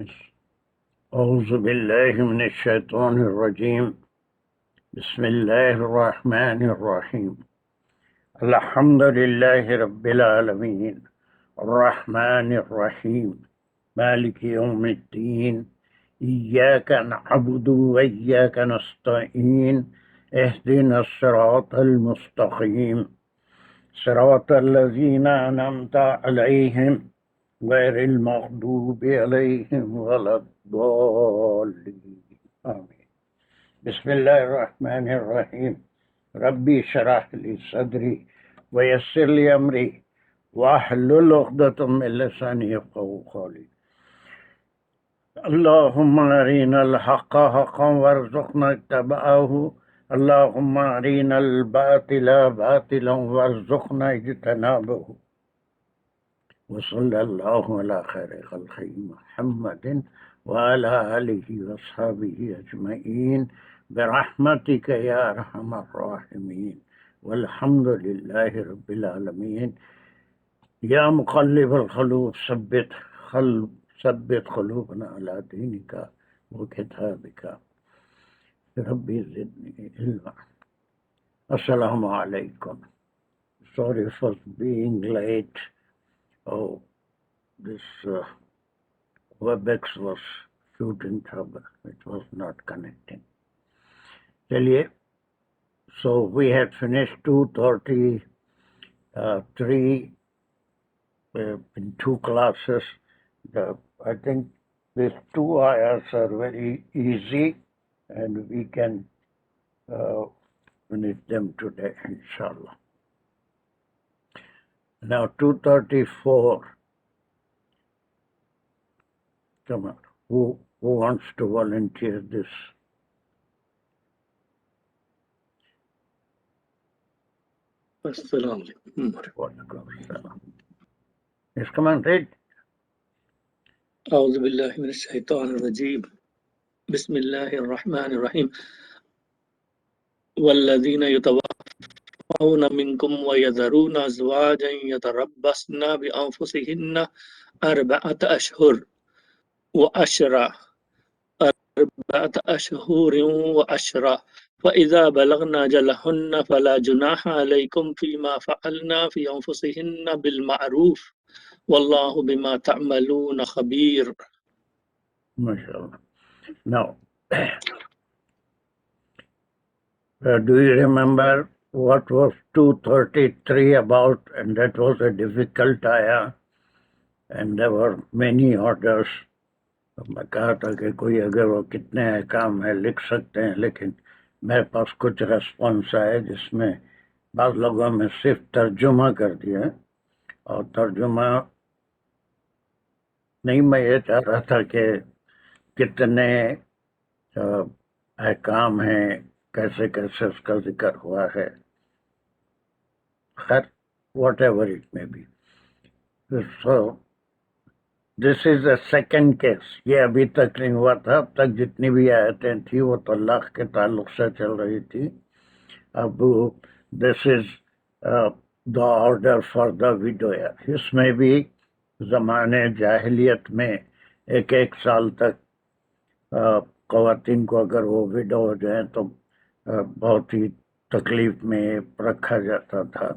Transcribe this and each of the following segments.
أعوذ بالله من الشيطان الرجيم. بسم الله الرحمن الرحيم. الحمد لله رب العالمين الرحمن الرحيم مالك يوم الدين إياك نعبد وإياك نستعين اهدنا الصراط المستقيم صراط الذين أنعمت عليهم غير المغضوب عليهم ولا الضالين آمين. بسم الله الرحمن الرحيم. ربي اشرح لي صدري ويسر لي أمري واحلل عقدة من لساني يفقهوا قولي. اللهم أرنا الحق حقا وارزقنا اتباعه، اللهم أرنا الباطل باطلا وارزقنا اجتنابه، وصلى الله على خير خلقه محمد وعلى آله وأصحابه أجمعين برحمتك يا أرحم الراحمين، والحمد لله رب العالمين. يا مقلب القلوب ثبت قلوبنا على دينك وكتابك. ربي زدني علما. السلام عليكم. Sorry for being late. Oh, this WebEx was shooting trouble. It was not connecting. چلیے, so we had finished 233 in 2 classes. I think these 2 ayahs are very easy and we can finish them today, inshallah. Now 234. Come on, who wants to volunteer this? السلام علیکم. Yes, come on, read. اعوذ باللہ من الشیطان الرجیم. بسم اللہ الرحمن الرحیم. والذین یتوفون منکم ویذرون ازواجا یتربصن بانفسہن 4 اشہر وعشرا 4 اشہر وعشرا فإذا بلغن أجلهن فلا جناح عليكم فيما فعلن في أنفسهن بالمعروف والله بما تعملون خبير. MashaAllah. Now, do you remember what was 233 about? And that was a difficult ayah, and there were many orders. میں کہا تھا کہ کوئی اگر وہ کتنے احکام ہے لکھ سکتے ہیں، لیکن میرے پاس کچھ ریسپانس آئے جس میں بعض لوگوں میں صرف ترجمہ کر دیا، اور ترجمہ نہیں، میں یہ چاہ رہا تھا کہ کتنے احکام ہیں، کیسے کیسے اس کا ذکر ہوا ہے، خیر whatever it may be. So this is a second case. یہ ابھی تک نہیں ہوا تھا. اب تک جتنی بھی آیتیں تھیں وہ طلاق کے تعلق سے چل رہی تھی. اب دس is the order for the وڈوئر. اس میں بھی زمانے جاہلیت میں 1 سال تک خواتین کو اگر وہ وڈو ہو جائیں تو بہت ہی تکلیف میں رکھا جاتا تھا،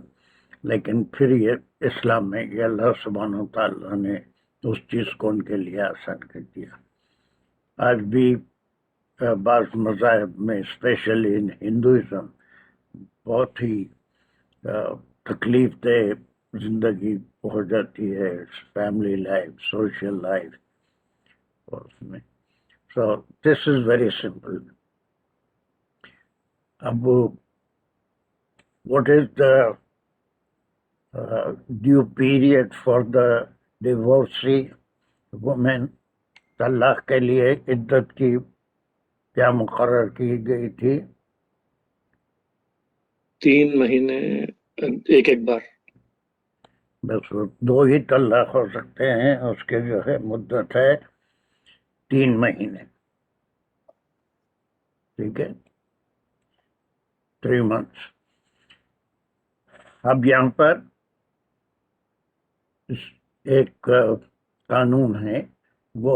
لیکن پھر یہ اسلام میں یہ اللہ سبحانہ و تعالیٰ نے اس چیز کو ان کے لیے آسان کر دیا. آج بھی بعض مذاہب میں اسپیشلی ان ہندوازم بہت ہی تکلیف دہ زندگی ہو جاتی ہے، family life, social life. So this is very simple. اب what is the due period for the divorcee women? طلاق کے لیے عدت کی کیا مقرر کی گئی تھی؟ 3 مہینے ایک بار. بس 2 ہی طلاق ہو سکتے ہیں. اس کے جو ہے مدت ہے 3 مہینے. ٹھیک ہے، 3 months. اب یہاں پر ایک قانون ہے، وہ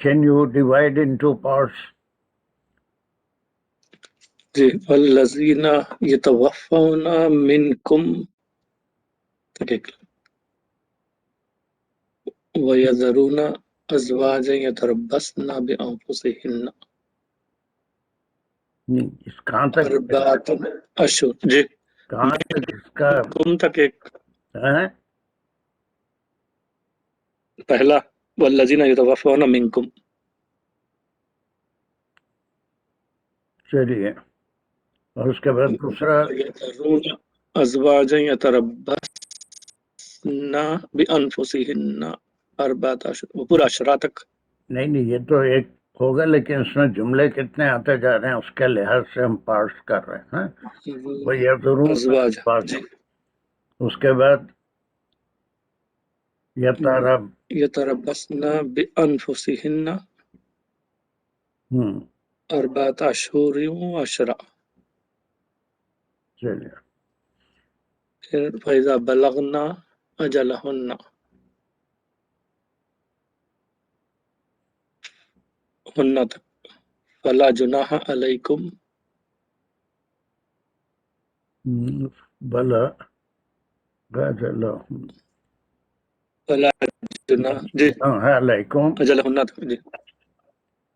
Can you divide into parts? جی والذین یتوفون منکم ویذرون ازواجا یتربصن بانفسہن نہیں، اس کہاں تک اربعۃ اشہر. جی کہاں تک اس کا منکم تک ایک ہے؟ پہلا والذین یتوفون منکم. چلیے، اور اس کے بعد دوسرا ویذرون ازواجا یتربصن بانفسہن اربعۃ اشہر. وہ پورا اشرا تک. نہیں یہ تو ایک ہوگا، لیکن اس میں جملے کتنے آتے جا رہے ہیں اس کے لحاظ سے ہم پارٹس کر رہے ہیں. وہ یہ ضرور ازواج. جی اس کے بعد یترب یتربصن بانفسہن ہوں اربعۃ اشہر وعشرا. چلیے، پھر فَإِذَا بَلَغْنَا أَجَلَهُنَّ ہن تک فَلَا جُنَاحَ عَلَيْكُمْ بلا غزلہ فَلَا جُنَاحَ جی علیکم أَجَلَهُنَّ تک جی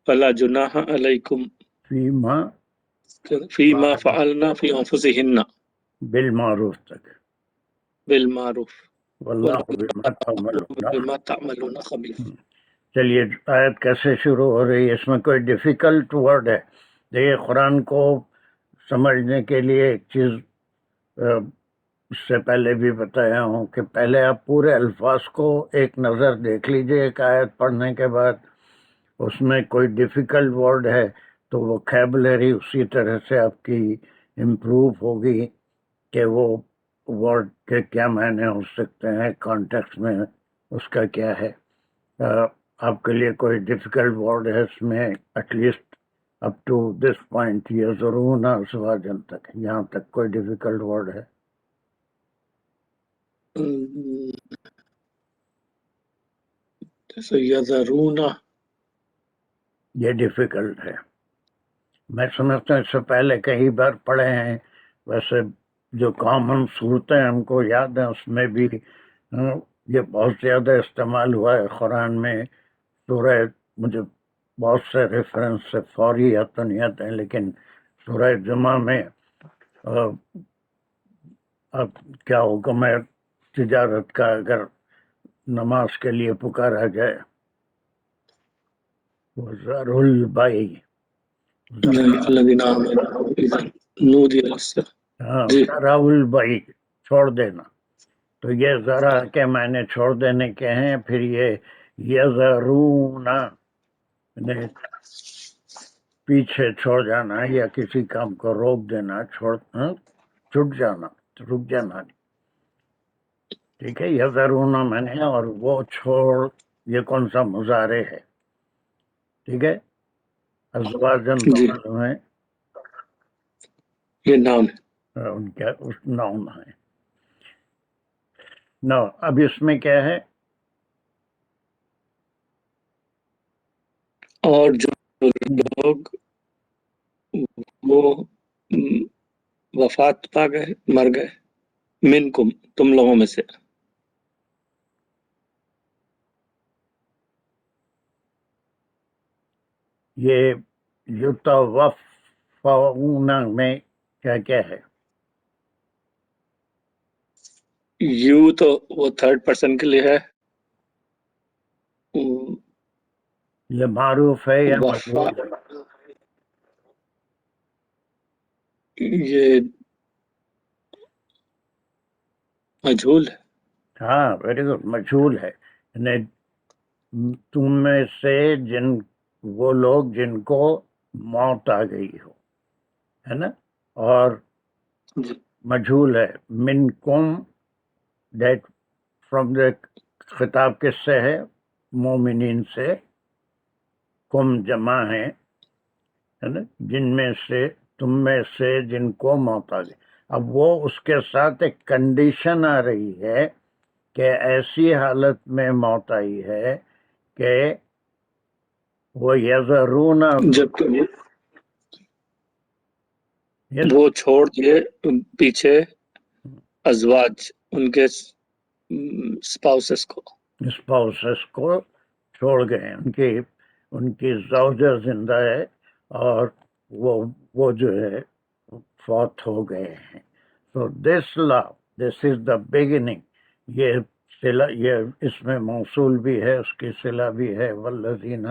فَلَا جُنَاحَ عَلَيْكُمْ فیما فِيمَا فَعَلْنَا فِي أَنفُسِهِنَّ بالمعروف تک، بِالْمَعْرُوفِ واللہ بما تعملون. بِمَا تَعْمَلُونَ خَبِيرٌ. چلیے، آیت کیسے شروع ہو رہی ہے؟ اس میں کوئی ڈیفیکلٹ ورڈ ہے؟ دیکھیے، قرآن کو سمجھنے کے لیے ایک چیز اس سے پہلے بھی بتایا ہوں کہ پہلے آپ پورے الفاظ کو ایک نظر دیکھ لیجئے ایک آیت پڑھنے کے بعد. اس میں کوئی ڈیفیکلٹ ورڈ ہے تو وہ ووکیبلری اسی طرح سے آپ کی امپروو ہوگی کہ وہ ورڈ کے کیا معنی ہو سکتے ہیں، کانٹیکس میں اس کا کیا ہے. آپ کے لیے کوئی ڈیفیکلٹ ورڈ ہے اس میں؟ At least up to this point یذرون ازواجا تک، یہاں تک کوئی ڈیفیکلٹ ورڈ ہے؟ يذرون یہ ڈیفیکلٹ ہے. میں سمجھتا ہوں اس سے پہلے کئی بار پڑھے ہیں. ویسے جو کامن صورتیں ہم کو یاد ہیں اس میں بھی یہ بہت زیادہ استعمال ہوا ہے قرآن میں. سورہ، مجھے بہت سے ریفرنس سے فوری یا تو نہیں آتے ہیں، لیکن سورہ جمعہ میں اب کیا حکم ہے تجارت کا اگر نماز کے لیے پکارا جائے؟ وَذَرُ الْبَيْعَ، الذين آمنوا إذا نودي للصلاة. جی ذرا البیع، چھوڑ دینا. تو یہ ذرا کے معنی چھوڑ دینے کے ہیں. پھر یہ یذرون یعنی پیچھے چھوڑ جانا یا کسی کام کو روک دینا، چھٹ جانا، رک جانا. ٹھیک ہے، یذرون معنی اور وہ چھوڑ، یہ کون سا مضارع ہے؟ ٹھیک ہے، ازواجن جی ہیں یہ نام ہے. ان کا اس نام ہے. نو اب اس میں کیا ہے؟ اور جو لوگ وہ وفات پا گئے، مر گئے، منکم تم لوگوں میں سے. یہ یتوفون میں کیا کیا ہے؟ یو تو وہ تھرڈ پرسن کے لیے ہے. یہ معروف ہے یا وفا مجہول ہے؟ یہ مجھول ہے. ہاں، ویری گڈ، مجہول ہے. یعنی تم میں سے وہ لوگ جن کو موت آ گئی ہو، ہے نا، اور جی مجہول ہے. منکم، دیٹ فرام دا، خطاب کس سے ہے؟ مومنین سے. کم جمع ہے نا، جن میں سے، تم میں سے جن کو موت آ گئی. اب وہ اس کے ساتھ ایک کنڈیشن آ رہی ہے کہ ایسی حالت میں موت آئی ہے کہ وہ یذرون جب وہ چھوڑ دیے پیچھے ازواج ان کے اسپاؤسز کو، اسپاؤسز کو چھوڑ گئے، ان کی زوجہ زندہ ہے اور وہ جو ہے فوت ہو گئے ہیں. So this is the beginning. یہ اس میں موصول بھی ہے، اس کی صلہ بھی ہے، والذین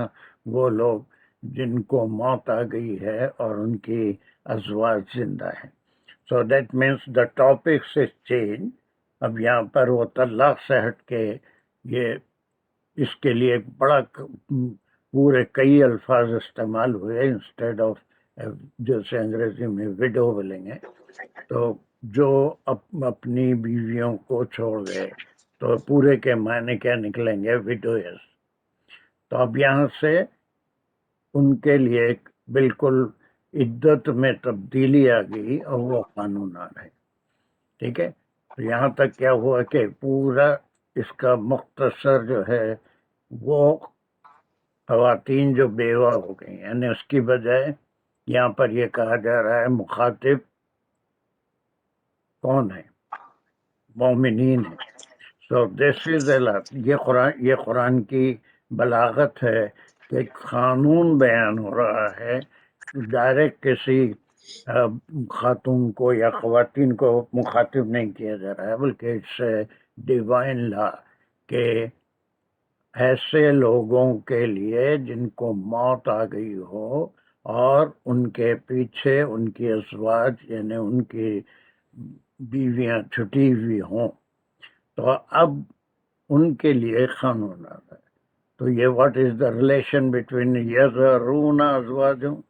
وہ لوگ جن کو موت آ گئی ہے اور ان کی ازواج زندہ ہیں. So that means the topics is change. اب یہاں پر وہ طلاق سے ہٹ کے یہ اس کے لیے ایک بڑا پورے کئی الفاظ استعمال ہوئے انسٹیڈ آف جیسے انگریزی میں وڈو بولیں گے، تو جو اپنی بیویوں کو چھوڑ گئے تو پورے کے معنی کیا نکلیں گے؟ وڈوئرز. تو اب یہاں سے ان کے لیے ایک بالکل عدت میں تبدیلی آ گئی اور وہ قانون آ گئے. ٹھیک ہے، تو یہاں تک کیا ہوا کہ پورا اس کا مختصر جو ہے وہ خواتین جو بیوہ ہو گئی، یعنی اس کی بجائے یہاں پر یہ کہا جا رہا ہے مخاطب کون ہے؟ مومنین ہے. سو دس از یہ قرآن کی بلاغت ہے کہ ایک قانون بیان ہو رہا ہے، ڈائریکٹ کسی خاتون کو یا خواتین کو مخاطب نہیں کیا جا رہا ہے، بلکہ اٹس ڈیوائن لا کہ ایسے لوگوں کے لیے جن کو موت آ گئی ہو اور ان کے پیچھے ان کی ازواج یعنی ان کی بیویاں چھٹی ہوئی ہوں، تو اب ان کے لیے قانون آ رہا ہے. تو یہ what is the relation between یذرون ازواجہم،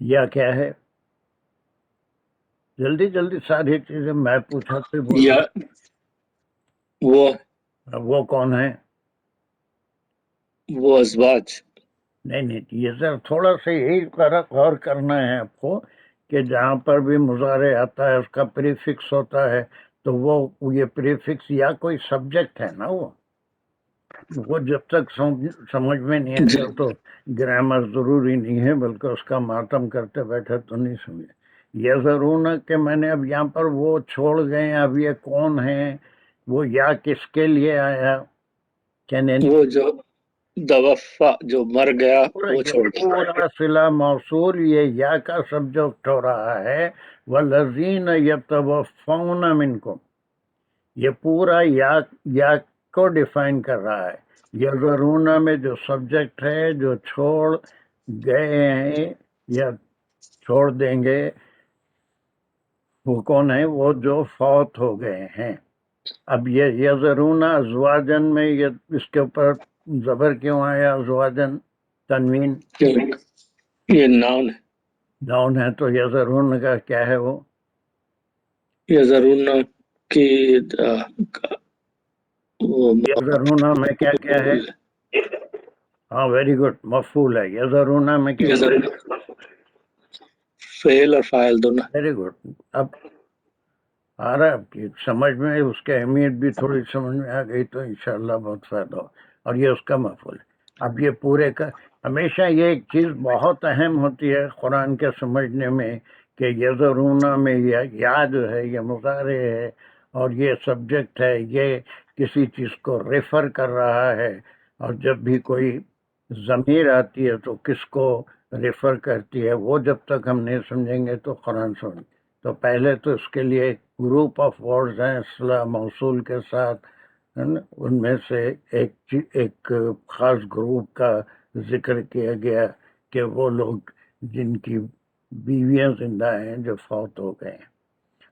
یا کیا ہے؟ جلدی جلدی ساری چیزیں میں پوچھا تو یا وہ کون ہے؟ وہ ازواج. نہیں یہ ذرا تھوڑا سا یہی غور کرنا ہے آپ کو کہ جہاں پر بھی مضارع آتا ہے اس کا پریفکس ہوتا ہے، تو وہ یہ پریفکس یا کوئی سبجیکٹ ہے نا، وہ جب تک سمجھ میں نہیں آئے تو گرامر ضروری نہیں ہے، بلکہ اس کا ماتم کرتے بیٹھے تو نہیں سمجھے. یذرون کہ میں نے اب یہاں پر وہ چھوڑ گئے، اب یہ کون ہیں؟ وہ یا کس کے لیے آیا؟ وہ جو دوفا جو مر گیا وہ چھوڑ گیا. پورا صلہ موصول یہ یا کا سبجیکٹ ہو رہا ہے، والذین یتوفون منکم، یہ پورا یا کو ڈیفائن کر رہا ہے. یذرون میں جو سبجیکٹ ہے جو چھوڑ گئے ہیں یا چھوڑ دیں گے، وہ کون ہے؟ وہ جو فوت ہو گئے ہیں. اب یہ یذرون ازواجن میں اس کے اوپر زبر کیوں آیا؟ ازواجن تنوین یہ ناؤن ہے، تو یذرون کا کیا ہے؟ وہ یذرون کی یذرون میں کیا ہے؟ ہاں ویری گڈ، مفعول ہے. یذرون میں کیا؟ فعل اور فاعل دونوں. Very good. اب آ رہا ہے سمجھ میں، اس کی اہمیت بھی تھوڑی سمجھ میں آ گئی تو انشاءاللہ بہت فائدہ ہو. اور یہ اس کا مفعول ہے. اب یہ پورے کا ہمیشہ یہ ایک چیز بہت اہم ہوتی ہے قرآن کے سمجھنے میں کہ یذرون میں یا جو ہے یہ مضارع ہے اور یہ سبجیکٹ ہے، یہ کسی چیز کو ریفر کر رہا ہے. اور جب بھی کوئی ضمیر آتی ہے تو کس کو ریفر کرتی ہے، وہ جب تک ہم نہیں سمجھیں گے تو قرآن سمجھ. تو پہلے تو اس کے لیے گروپ آف ورڈز ہیں صلہ موصول کے ساتھ، ان میں سے ایک خاص گروپ کا ذکر کیا گیا کہ وہ لوگ جن کی بیویاں زندہ ہیں جو فوت ہو گئے ہیں.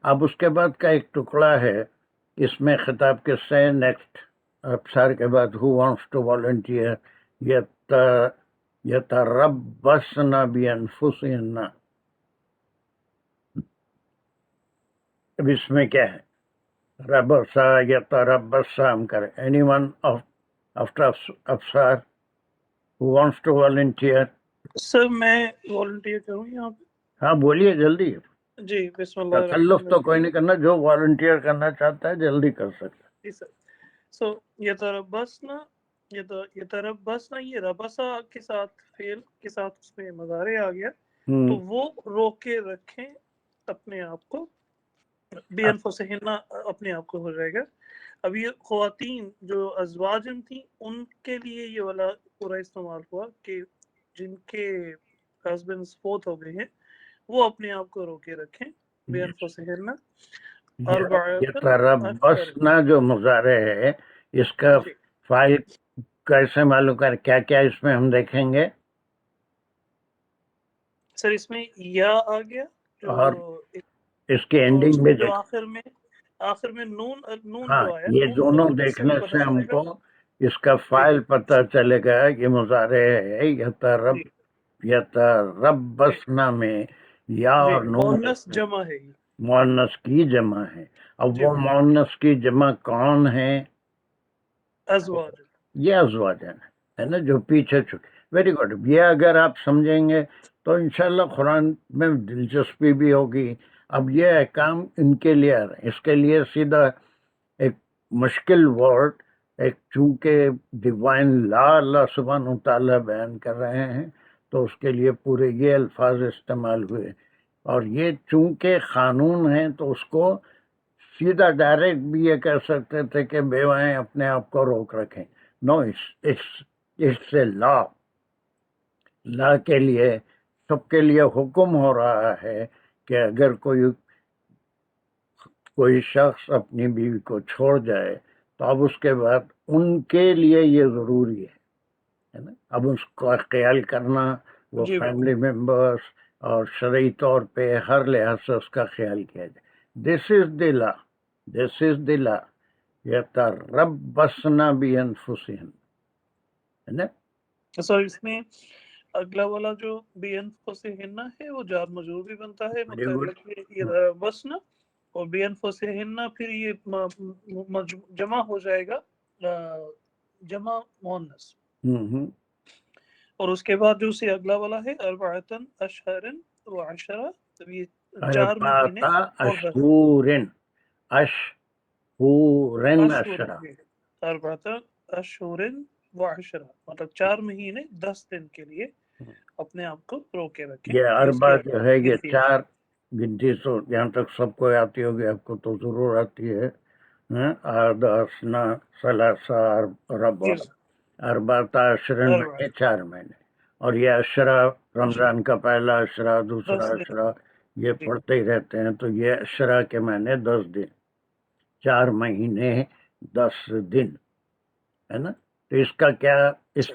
اب اس کے بعد کا ایک ٹکڑا ہے، اس میں خطاب کس سے؟ نیکسٹ ابصار کے بعد ہو وانٹس ٹو والنٹیئر یتربصن بانفسہن. اب اس میں کیا ہے؟ ربصا یتربص ہم کریں. اینی ون آفٹر ابصار who wants to volunteer؟ Sir میں والنٹیئر کروں یہاں پہ. ہاں بولیے جلدی. جی بسم اللہ تکلف الرحمن تو کوئی الرحیم. نہیں کرنا، جو والنٹیئر کرنا چاہتا ہے جلدی کر سکتا ہے. جی سر. سو یتربصنا یتربصنا یہ ربصا کے ساتھ فعل کے ساتھ اس میں مضارع آ گیا تو وہ روکے رکھیں اپنے آپ کو، بے انفسہن اپنے آپ کو ہو جائے گا. اب یہ خواتین جو ازواجن تھیں ان کے لیے یہ والا پورا استعمال ہوا کہ جن کے ہسبینڈ فوت ہو گئے ہیں وہ اپنے آپ کو روکے رکھیں بے انفسہن اربعۃ اشہر. یتربصنا جو مضارع ہے اس کا جی فائل کیسے معلوم کر، کیا کیا اس میں ہم دیکھیں گے؟ سر اس میں یا آ گیا جو اور اس کی اور اس اینڈنگ میں بھی جو دیکھ. آخر میں نون ہاں، جو آیا یہ نون دونوں اس سے دیکھنے بھی پتہ سے ہم چلے گا. کو اس کا جی فائل پتہ چلے گا کہ مضارع ہے جی یتربصنا میں یا جی اور نون مؤنث جمع ہے یہ. مؤنث کی جمع ہے. اب جی وہ مؤنث کی جمع کون ہے؟ ازواج. یہ ازواجن ہے نا جو پیچھے چھوٹے. Very good. یہ اگر آپ سمجھیں گے تو انشاءاللہ قرآن میں دلچسپی بھی ہوگی. اب یہ احکام ان کے لیے آ رہے ہیں. اس کے لیے سیدھا ایک مشکل ورڈ، ایک چونکہ ڈیوائن لا اللہ سبحانہ تعالیٰ بیان کر رہے ہیں تو اس کے لیے پورے یہ الفاظ استعمال ہوئے. اور یہ چونکہ قانون ہے تو اس کو سیدھا ڈائریکٹ بھی یہ کہہ سکتے تھے کہ بیوائیں اپنے آپ کو روک رکھیں. نو، اس سے لا کے لیے سب کے لیے حکم ہو رہا ہے کہ اگر کوئی شخص اپنی بیوی کو چھوڑ جائے تو اب اس کے بعد ان کے لیے یہ ضروری ہے نا. اب اس کا خیال کرنا، وہ جی فیملی ممبرس اور شرعی طور پہ ہر لحاظ سے اس کا خیال کیا جائے. دس از دی لا یتربصن بانفسہن ہے نا. سر اس میں اگلا والا جو بے انفسہن ہے وہ جار مجرور بھی بنتا ہے متعلق یتربصن، اور بے انفسہن پھر یہ جمع ہو جائے گا جمع مؤنث. اور اس کے بعد جو اسے اگلا والا ہے اربعۃ اشہر و عشرہ، تو یہ 4 مہینے اور 10 اشہورن عشرہ. اربعۃ اشہر و عشرہ مطلب 4 مہینے 10 دن کے لیے اپنے آپ کو روکے رکھیں. یہ یہ اس اربع کی جو ہے یہ گنتی 4 گنتی تو جہاں تک سب کو آتی ہوگی، آپ کو تو ضرور آتی ہے. آدھاسنا ثلاثہ ربع جی اربعۃ اشہرن میں 4 مہینے. اور یہ عشرہ رمضان کا پہلا عشرہ، دوسرا 10 دن. عشرہ یہ جی پڑھتے ہی رہتے ہیں. تو یہ عشرہ کے معنی 10 دن، 4 مہینے 10 دن ہے نا. تو اس کا کیا، اس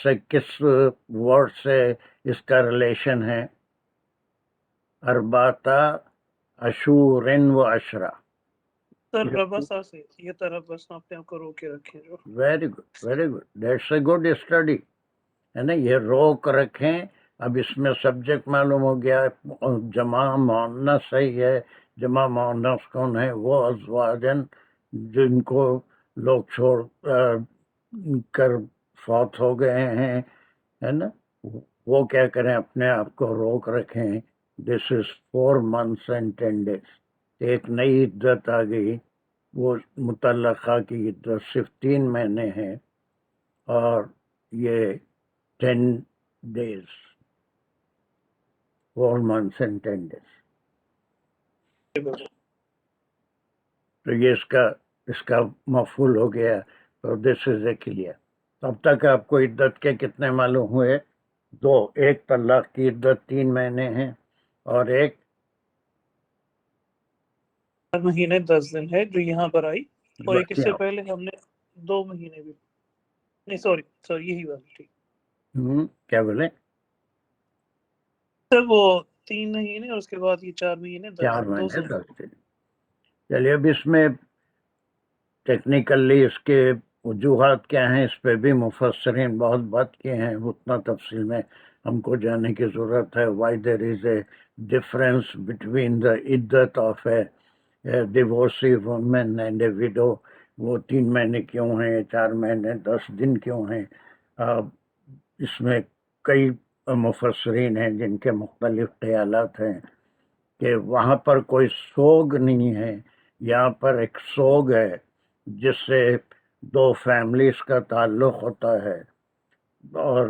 سے کس ورڈ سے اس کا ریلیشن ہے؟ اربعۃ اشہر و عشرہ. ربصا سے یہ تربص اپنے آپ کو روکے رکھیں جو. Very good. That's a good study ہے نا. یہ روک رکھیں. اب اس میں سبجیکٹ معلوم ہو گیا، جمع مؤنث صحیح ہے. جمع مؤنث کون ہے؟ وہ ازواجن جن کو لوگ چھوڑ کر فوت ہو گئے ہیں ہے نا. وہ کیا کریں؟ اپنے آپ کو روک رکھیں. دس از 4 months and 10 days. ایک نئی عدت آ گئی، وہ متعلقہ کی عدت صرف 3 مہینے ہیں اور یہ 10 days، 4 months and 10 days. تو یہ اس کا مفعول ہو گیا. تو دس از اے کلیئر. اب تک آپ کو عدت کے کتنے معلوم ہوئے؟ 2. ایک طلاق کی عدت 3 مہینے ہیں اور ایک 4 مہینے 10 دن ہے جو یہاں پر آئی. اور ایک اس سے پہلے ہم نے 2 مہینے بھی نہیں، سوری یہی بات ٹھیک. کیا بولے؟ سر وہ 3 مہینے اور اس کے بعد یہ 4 مہینے 4 دن. مہینے 10 دن. چلیے اب اس میں ٹیکنیکلی اس کے وجوہات کیا ہیں، اس پہ بھی مفسرین بہت بات کیے ہیں. اتنا تفصیل میں ہم کو جانے کی ضرورت ہے. Why there is a difference between the عدت آف اے ڈیورسی وومن اینڈ اے ویڈو. وہ 3 مہینے کیوں ہیں، 4 مہینے 10 دن کیوں ہیں؟ اس میں کئی مفسرین ہیں جن کے مختلف خیالات ہیں. کہ وہاں پر کوئی سوگ نہیں ہے، یہاں پر ایک سوگ ہے جس سے دو فیملیز کا تعلق ہوتا ہے، اور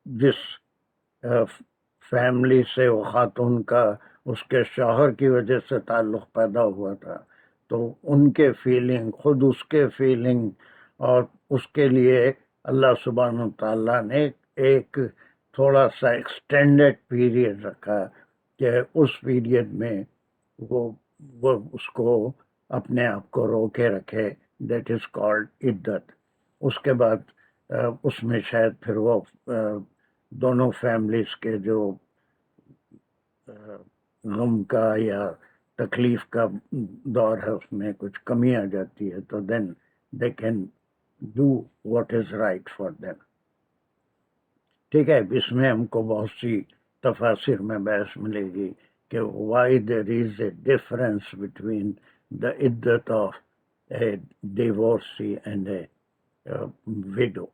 جس فیملی سے وہ خاتون کا اس کے شوہر کی وجہ سے تعلق پیدا ہوا تھا، تو ان کے فیلنگ، خود اس کے فیلنگ، اور اس کے لیے اللہ سبحانہ تعالیٰ نے ایک تھوڑا سا ایکسٹینڈڈ پیریڈ رکھا کہ اس پیریڈ میں وہ اس کو اپنے آپ کو روکے رکھے، دیٹ از کالڈ عدت۔ اس کے بعد اس میں شاید پھر وہ دونوں فیملیز کے جو غم کا یا تکلیف کا دور ہے اس میں کچھ کمی آ جاتی ہے، تو then they can do what is right for them. ٹھیک ہے، اس میں ہم کو بہت سی تفاسیر میں بحث ملے گی کہ why there is a difference between the عدت آف اے ڈیورسی اینڈ اے وڈو۔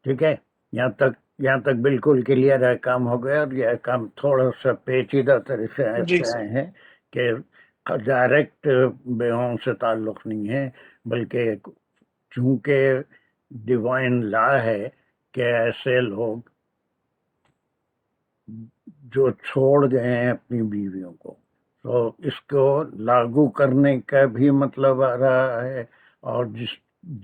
ٹھیک ہے، یہاں تک بالکل کلیئر ہے، کام ہو گیا۔ اور یہ کام تھوڑا سا پیچیدہ طریقے جی سے سر، آئے ہیں کہ ڈائریکٹ بیووں سے تعلق نہیں ہے، بلکہ چونکہ ڈیوائن لا ہے کہ ایسے لوگ جو چھوڑ گئے ہیں اپنی بیویوں کو، تو اس کو لاگو کرنے کا بھی مطلب آ رہا ہے، اور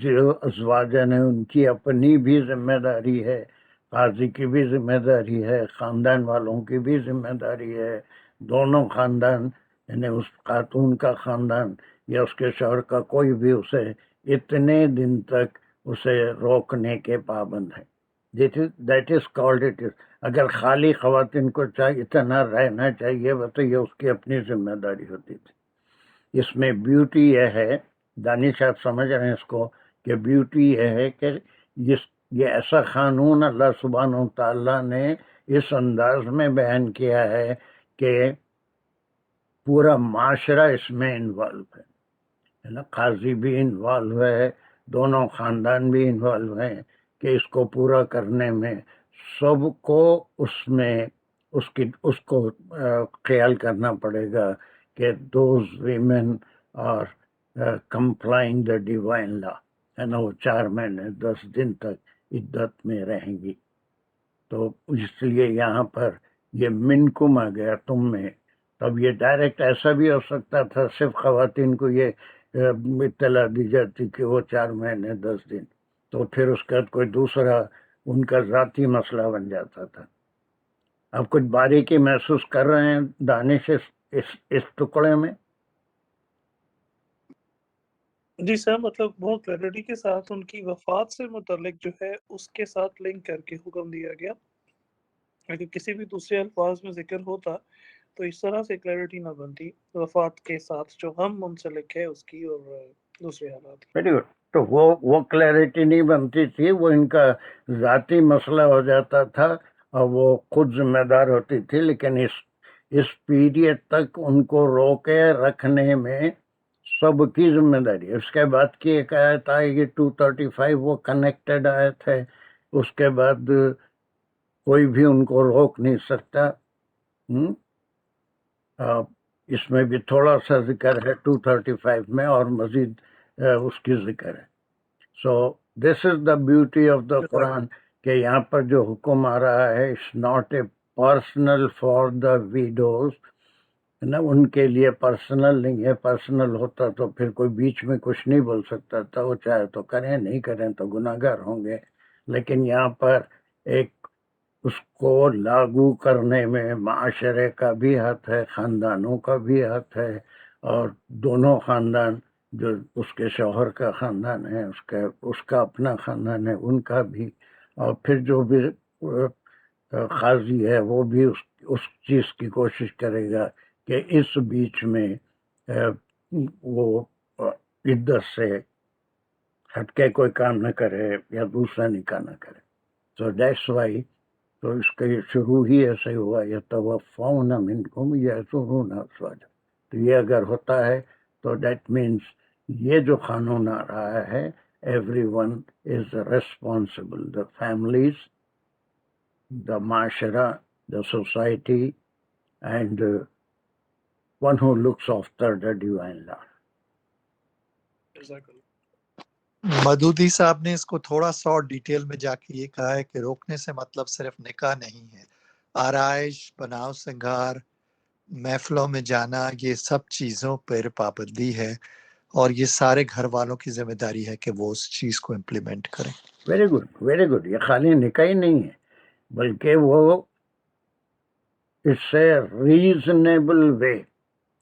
جو ازواجن ہیں ان کی اپنی بھی ذمہ داری ہے، قاضی کی بھی ذمہ داری ہے، خاندان والوں کی بھی ذمہ داری ہے، دونوں خاندان، یعنی اس خاتون کا خاندان یا اس کے شوہر کا کوئی بھی اسے اتنے دن تک اسے روکنے کے پابند ہے۔ That is called it is. اگر خالی خواتین کو اتنا رہنا چاہیے تو یہ اس کی اپنی ذمہ داری ہوتی تھی۔ اس میں بیوٹی یہ ہے، دانش آپ سمجھ رہے ہیں اس کو، کہ بیوٹی یہ ہے کہ یہ ایسا قانون اللہ سبحانہ تعالیٰ نے اس انداز میں بیان کیا ہے کہ پورا معاشرہ اس میں انوالو ہے نا، قاضی بھی انوالو ہے، دونوں خاندان بھی انوالو ہیں، کہ اس کو پورا کرنے میں سب کو اس کو خیال کرنا پڑے گا کہ those women are complaining the divine law, ہے نا، وہ 4 مہینے 10 دن تک عدت میں رہیں گی۔ تو اس لیے یہاں پر یہ منکم آ گیا، تم میں۔ تب یہ ڈائریکٹ ایسا بھی ہو سکتا تھا صرف خواتین کو یہ اطلاع دی جاتی کہ وہ 4 مہینے 10 دن، تو پھر اس کا کوئی دوسرا ان کا ذاتی مسئلہ بن جاتا تھا۔ اب کچھ باریکی محسوس کر رہے ہیں دانش اس ٹکڑے میں؟ جی سر، مطلب بہت کلیئرٹی کے ساتھ ان کی وفات سے متعلق جو ہے اس کے ساتھ لنک کر کے حکم دیا گیا۔ اگر کسی بھی دوسرے الفاظ میں ذکر ہوتا تو اس طرح سے کلیئرٹی نہ بنتی وفات کے ساتھ جو ہم منسلک ہے اس کی اور دوسرے حالات کی۔ Very good. تو وہ کلیئرٹی نہیں بنتی تھی، وہ ان کا ذاتی مسئلہ ہو جاتا تھا اور وہ خود ذمہ دار ہوتی تھی، لیکن اس پیریڈ تک ان کو روکے رکھنے میں سب کی ذمہ داری ہے۔ اس کے بعد کی ایک آیت آئے گی 235، وہ کنیکٹڈ آیت ہے، اس کے بعد کوئی بھی ان کو روک نہیں سکتا۔ اس میں بھی تھوڑا سا ذکر ہے 235 میں، اور مزید اس کی ذکر ہے۔ سو this is the beauty of دا قرآن، کہ یہاں پر جو حکم آ رہا ہے it's not a personal for the widows, نا، ان کے لیے پرسنل نہیں ہے۔ پرسنل ہوتا تو پھر کوئی بیچ میں کچھ نہیں بول سکتا تھا، وہ چاہے تو کریں، نہیں کریں تو گناہ گار ہوں گے۔ لیکن یہاں پر ایک اس کو لاگو کرنے میں معاشرے کا بھی ہاتھ ہے، خاندانوں کا بھی ہاتھ ہے، اور دونوں خاندان، جو اس کے شوہر کا خاندان ہے، اس کا اپنا خاندان ہے، ان کا بھی، اور پھر جو بھی قاضی ہے وہ بھی اس چیز کی کوشش کرے گا کہ اس بیچ میں وہ عدت سے ہٹ کے کوئی کام نہ کرے یا دوسرا نکاح نہ کرے۔ سو دیٹس وائی، تو اس کا یہ شروع ہی ایسے ہوا، یتوفون منکم یأسرون ازواجا۔ تو یہ اگر ہوتا ہے تو دیٹ مینس یہ جو قانون آ رہا ہے، every one is responsible, the families, the معاشرہ، the society, and one who looks after the divine Lord. Maududi صاحب نے اس کو تھوڑا سا اور ڈیٹیل میں جا کے یہ کہا ہے کہ روکنے سے مطلب صرف نکاح نہیں ہے، آرائش، بناؤ سنگار، محفلوں میں جانا، یہ سب چیزوں پر پابندی ہے، اور یہ سارے گھر والوں کی ذمہ داری ہے کہ وہ اس چیز کو امپلیمنٹ کریں۔ Very good, very good. یہ خالی نکاح ہی نہیں ہے بلکہ وہ اس سے ریزنیبل وے،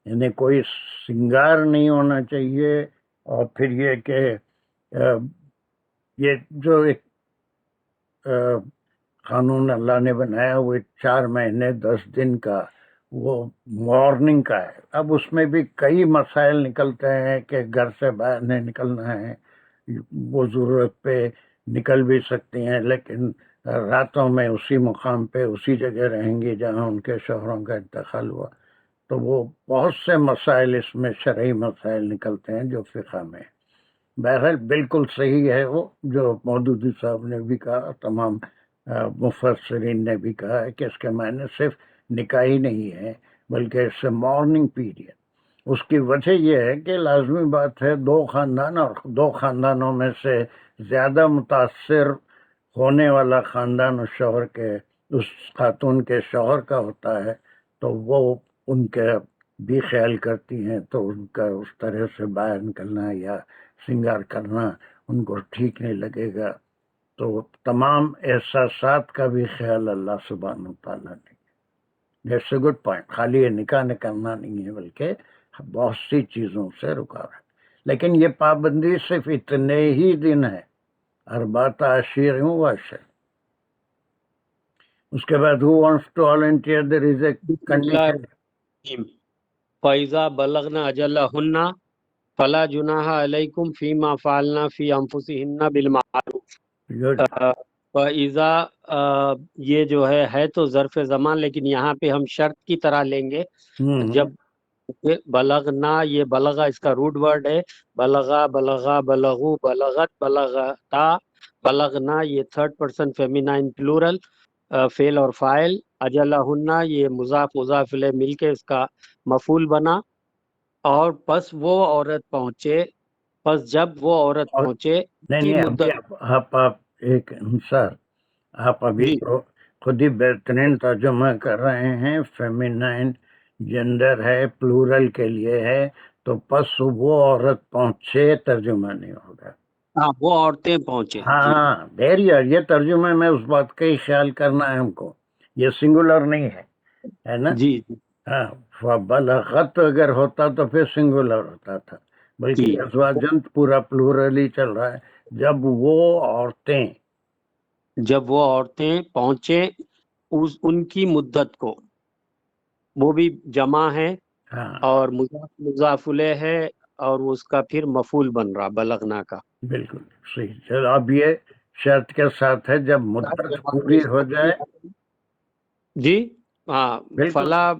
یعنی کوئی سنگار نہیں ہونا چاہیے، اور پھر یہ کہ یہ جو ایک قانون اللہ نے بنایا وہ 4 مہینے 10 دن کا، وہ وارننگ کا ہے۔ اب اس میں بھی کئی مسائل نکلتے ہیں کہ گھر سے باہر نہیں نکلنا ہے، وہ ضرورت پہ نکل بھی سکتی ہیں لیکن راتوں میں اسی مقام پہ اسی جگہ رہیں گی جہاں ان کے شوہروں کا انتقال ہوا۔ تو وہ بہت سے مسائل اس میں شرعی مسائل نکلتے ہیں جو فقہ میں۔ بہرحال بالکل صحیح ہے وہ جو مودودی صاحب نے بھی کہا، تمام مفسرین نے بھی کہا ہے کہ اس کے معنی صرف نکاح ہی نہیں ہے بلکہ اس سے مارننگ پیریڈ۔ اس کی وجہ یہ ہے کہ لازمی بات ہے 2 خاندان، اور 2 خاندانوں میں سے زیادہ متاثر ہونے والا خاندان اس شوہر کے، اس خاتون کے شوہر کا ہوتا ہے، تو وہ ان کے بھی خیال کرتی ہیں، تو ان کا اس طرح سے باہر نکلنا یا سنگار کرنا ان کو ٹھیک نہیں لگے گا۔ تو تمام احساسات کا بھی خیال اللہ سبحانہ وتعالیٰ نے۔ That's a good point. خالی یہ نکاح نہ کرنا نہیں ہے بلکہ بہت سی چیزوں سے رکاوٹ۔ لیکن یہ پابندی صرف اتنے ہی دن ہے، 4 عشیر و عشر۔ اس کے بعد who wants to volunteer? There is a condition. فَإِذَا بَلَغْنَا أَجَلَهُنَّ فَلَا جُنَاحَ عَلَيْكُمْ فِيمَا فَعَلْنَا فِي أَنفُسِهِنَّ بِالْمَعْرُوفِ۔ فَإِذَا یہ جو ہے تو ظرف زمان، لیکن یہاں پہ ہم شرط کی طرح لیں گے۔ جب بلغنا، یہ بلغا اس کا روٹ ورڈ ہے، بلغا، بلغا، بلغو، بلغت، بلغتا، بلغنا یہ 3rd person فیمینائن پلورل، فعل اور فاعل۔ اجلہن یہ مضاف مضاف الیہ مل کے اس کا مفعول بنا۔ اور پس وہ عورت پہنچے، پس جب وہ عورت پہنچے کی مدت۔ آپ ایک انصار، آپ ابھی تو خود ہی بہترین ترجمہ کر رہے ہیں، فیمینائن جنڈر ہے، پلورل کے لیے ہے، تو پس وہ عورت پہنچے ترجمہ نہیں ہوگا۔ ہاں، وہ عورتیں پہنچے۔ ہاں دیر، یہ ترجمہ میں اس بات کا ہی خیال کرنا ہے ہم کو، یہ سنگولر نہیں ہے نا؟ جی ہاں، بلغت اگر ہوتا تو پھر سنگولر ہوتا تھا، بلکہ ازواجن پورا پلورل ہی چل رہا ہے۔ جب وہ عورتیں پہنچے ان کی مدت کو، وہ بھی جمع ہے اور مضاف الیہ ہے، اور اس کا پھر مفعول بن رہا بلغنا کا۔ بالکل صحیح۔ چلو اب یہ شرط کے ساتھ ہے جب مدت پوری ہو جائے۔ جی ہاں، فلا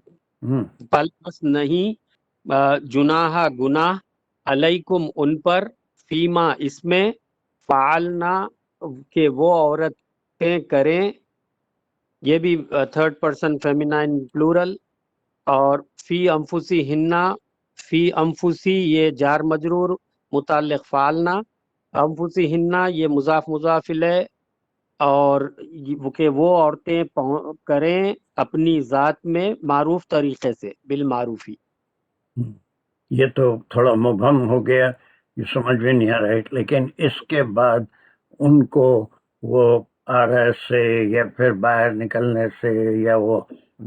پلس نہیں، جناح گناہ، علیکم ان پر، فیما اس میں، فعلنا کہ وہ عورتیں کریں، یہ بھی 3rd person فیمینائن پلورل، اور فی انفسی ہننا، فی انفسی یہ جار مجرور متعلق فعلنا، انفسی ہننا یہ مضاف مضاف الیہ، اور کہ وہ عورتیں کریں اپنی ذات میں معروف طریقے سے، بالمعروفی۔ یہ تو تھوڑا مبہم ہو گیا، یہ سمجھ میں نہیں آ رہا ہے، لیکن اس کے بعد ان کو وہ آرائش سے یا پھر باہر نکلنے سے، یا وہ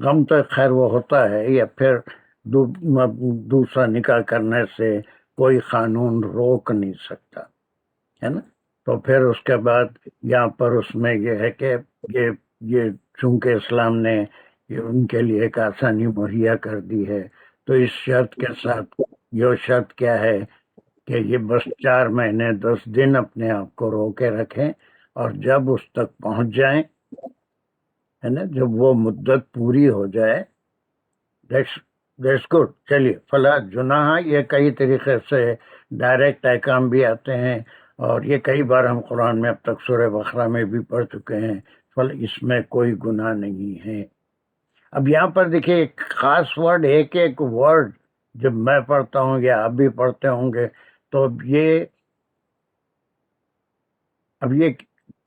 غم تو خیر وہ ہوتا ہے، یا پھر دوسرا نکاح کرنے سے کوئی قانون روک نہیں سکتا ہے نا۔ تو پھر اس کے بعد یہاں پر اس میں یہ ہے کہ یہ چونکہ اسلام نے ان کے لیے ایک آسانی مہیا کر دی ہے، تو اس شرط کے ساتھ، یہ شرط کیا ہے کہ یہ بس 4 مہینے 10 دن اپنے آپ کو روکے رکھیں، اور جب اس تک پہنچ جائیں ہے نا، جب وہ مدت پوری ہو جائے، دیٹس گڈ۔ چلیے، فلا جناح، یہ کئی طریقے سے ڈائریکٹ احکام بھی آتے ہیں، اور یہ کئی بار ہم قرآن میں اب تک سورہ بقرہ میں بھی پڑھ چکے ہیں، اس میں کوئی گناہ نہیں ہے۔ اب یہاں پر دیکھیے ایک خاص ورڈ، ایک ورڈ جب میں پڑھتا ہوں یا آپ بھی پڑھتے ہوں گے تو اب یہ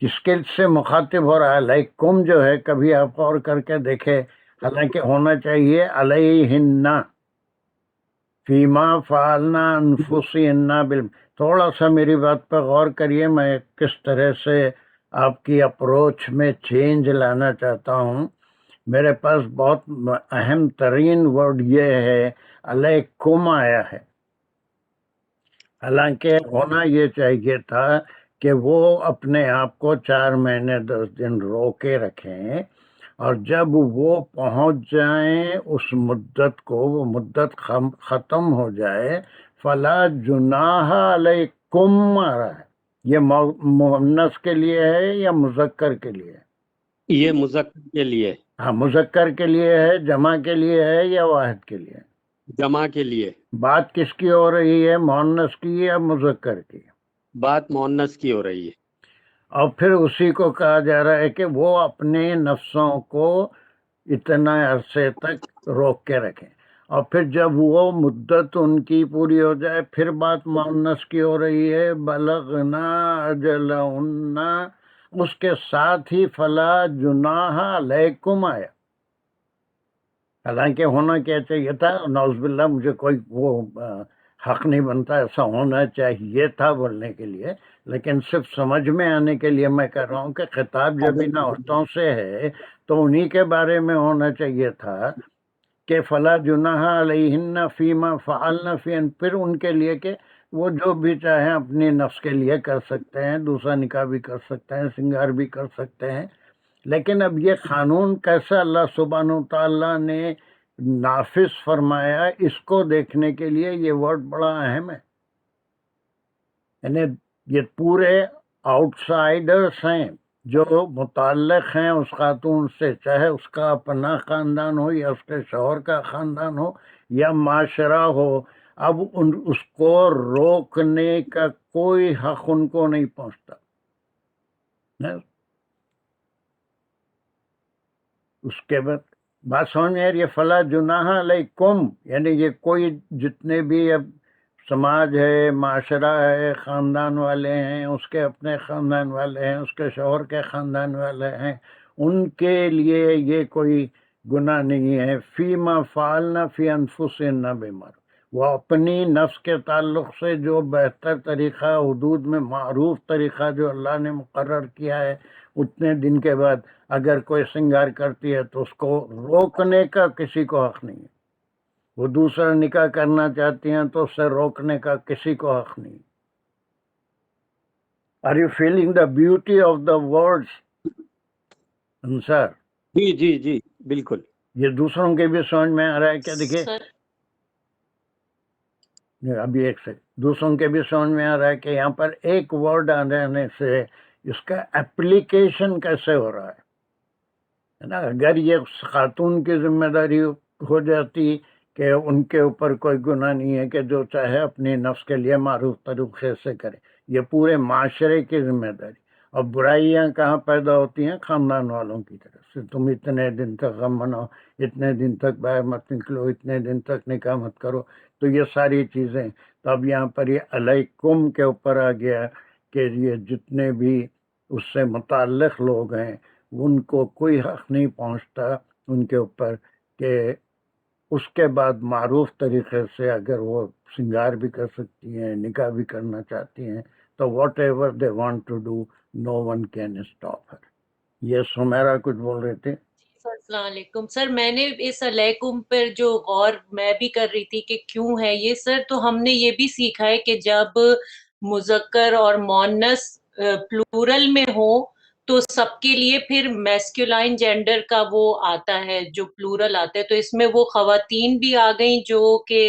کس کے سے مخاطب ہو رہا ہے؟ لائک کم جو ہے، کبھی آپ اور کر کے دیکھے، حالانکہ ہونا چاہیے علیہن فیما فعلنا انفسہن تھوڑا سا میری بات پہ غور کریے، میں کس طرح سے آپ کی اپروچ میں چینج لانا چاہتا ہوں. میرے پاس بہت اہم ترین ورڈ یہ ہے علیکم آیا ہے، حالانکہ ہونا یہ چاہیے تھا کہ وہ اپنے آپ کو 4 مہینے 10 دن روکے رکھیں، اور جب وہ پہنچ جائیں اس مدت کو، وہ مدت ختم ہو جائے، فلا جناح علیکم آ رہا ہے. یہ مؤنث کے لیے ہے یا مذکر کے لیے ہے؟ یہ مذکر کے لیے، ہاں مذکر کے لیے ہے، جمع کے لیے ہے یا واحد کے لیے؟ جمع کے لیے. بات کس کی ہو رہی ہے، مؤنث کی یا مذکر کی؟ بات مؤنث کی ہو رہی ہے. اور پھر اسی کو کہا جا رہا ہے کہ وہ اپنے نفسوں کو اتنا عرصے تک روک کے رکھیں، اور پھر جب وہ مدت ان کی پوری ہو جائے پھر بات مؤنث کی ہو رہی ہے، بلغنا اجلہن، اس کے ساتھ ہی فلا جناح علیکم آیا. حالانکہ ہونا کیا چاہیے تھا، نعوذ باللہ مجھے کوئی وہ حق نہیں بنتا، ایسا ہونا چاہیے تھا بولنے کے لیے، لیکن صرف سمجھ میں آنے کے لیے میں کہہ رہا ہوں کہ خطاب جب ان عورتوں سے ہے تو انہی کے بارے میں ہونا چاہیے تھا کہ فلا جناح علیہن فیما فعلن فی، پھر ان کے لیے کہ وہ جو بھی چاہیں اپنی نفس کے لیے کر سکتے ہیں، دوسرا نکاح بھی کر سکتے ہیں، سنگار بھی کر سکتے ہیں. لیکن اب یہ قانون کیسا اللہ سبحانہ وتعالیٰ نے نافذ فرمایا، اس کو دیکھنے کے لیے یہ ورڈ بڑا اہم ہے. یعنی یہ پورے آؤٹ سائیڈرس ہیں جو متعلق ہیں اس خاتون سے، چاہے اس کا اپنا خاندان ہو یا اس کے شوہر کا خاندان ہو یا معاشرہ ہو. اب اس کو روکنے کا کوئی حق ان کو نہیں پہنچتا. اس کے بعد بات سمجھ میں یہ فلا جناح علیکم، یعنی یہ کوئی جتنے بھی اب سماج ہے، معاشرہ ہے، خاندان والے ہیں، اس کے اپنے خاندان والے ہیں، اس کے شوہر کے خاندان والے ہیں، ان کے لیے یہ کوئی گناہ نہیں ہے. فیما فعلنا فی انفسہن بالمعروف، وہ اپنی نفس کے تعلق سے جو بہتر طریقہ، حدود میں معروف طریقہ جو اللہ نے مقرر کیا ہے، اتنے دن کے بعد اگر کوئی سنگار کرتی ہے تو اس کو روکنے کا کسی کو حق نہیں ہے. وہ دوسرا نکاح کرنا چاہتی ہیں تو اسے روکنے کا کسی کو حق نہیں. Are you feeling the beauty of the words Ansar? جی جی جی بالکل. یہ دوسروں کے بھی سمجھ میں آ رہا ہے کیا؟ دیکھیے ابھی ایک سیکنڈ، دوسروں کے بھی سمجھ میں آ رہا ہے کہ یہاں پر ایک ورڈ آنے سے اس کا اپلیکیشن کیسے ہو رہا ہے نا. اگر یہ خاتون کی ذمہ داری ہو جاتی کہ ان کے اوپر کوئی گناہ نہیں ہے کہ جو چاہے اپنی نفس کے لیے معروف طریقے سے کرے، یہ پورے معاشرے کی ذمہ داری. اور برائیاں کہاں پیدا ہوتی ہیں؟ خاندان والوں کی طرف سے. تم اتنے دن تک غم مناؤ، اتنے دن تک باہر مت نکلو، اتنے دن تک نکاح مت کرو، تو یہ ساری چیزیں. تو اب یہاں پر یہ علیکم کے اوپر آ گیا کہ یہ جتنے بھی اس سے متعلق لوگ ہیں ان کو کوئی حق نہیں پہنچتا ان کے اوپر کہ اس کے بعد معروف طریقے سے اگر وہ سنگار بھی کر سکتی ہیں، نکاح بھی کرنا چاہتی ہیں، تو whatever they want to do no one can stop her. یہ سمیرا کچھ بول رہے تھے؟ السلام علیکم سر. میں نے اس علیکم پر جو غور میں بھی کر رہی تھی کہ کیوں ہے یہ سر، تو ہم نے یہ بھی سیکھا ہے کہ جب مذکر اور مؤنث پلورل میں ہو تو سب کے لیے پھر میسکولائن جینڈر کا وہ آتا ہے جو پلورل آتا ہے، تو اس میں وہ خواتین بھی آ گئیں جو کہ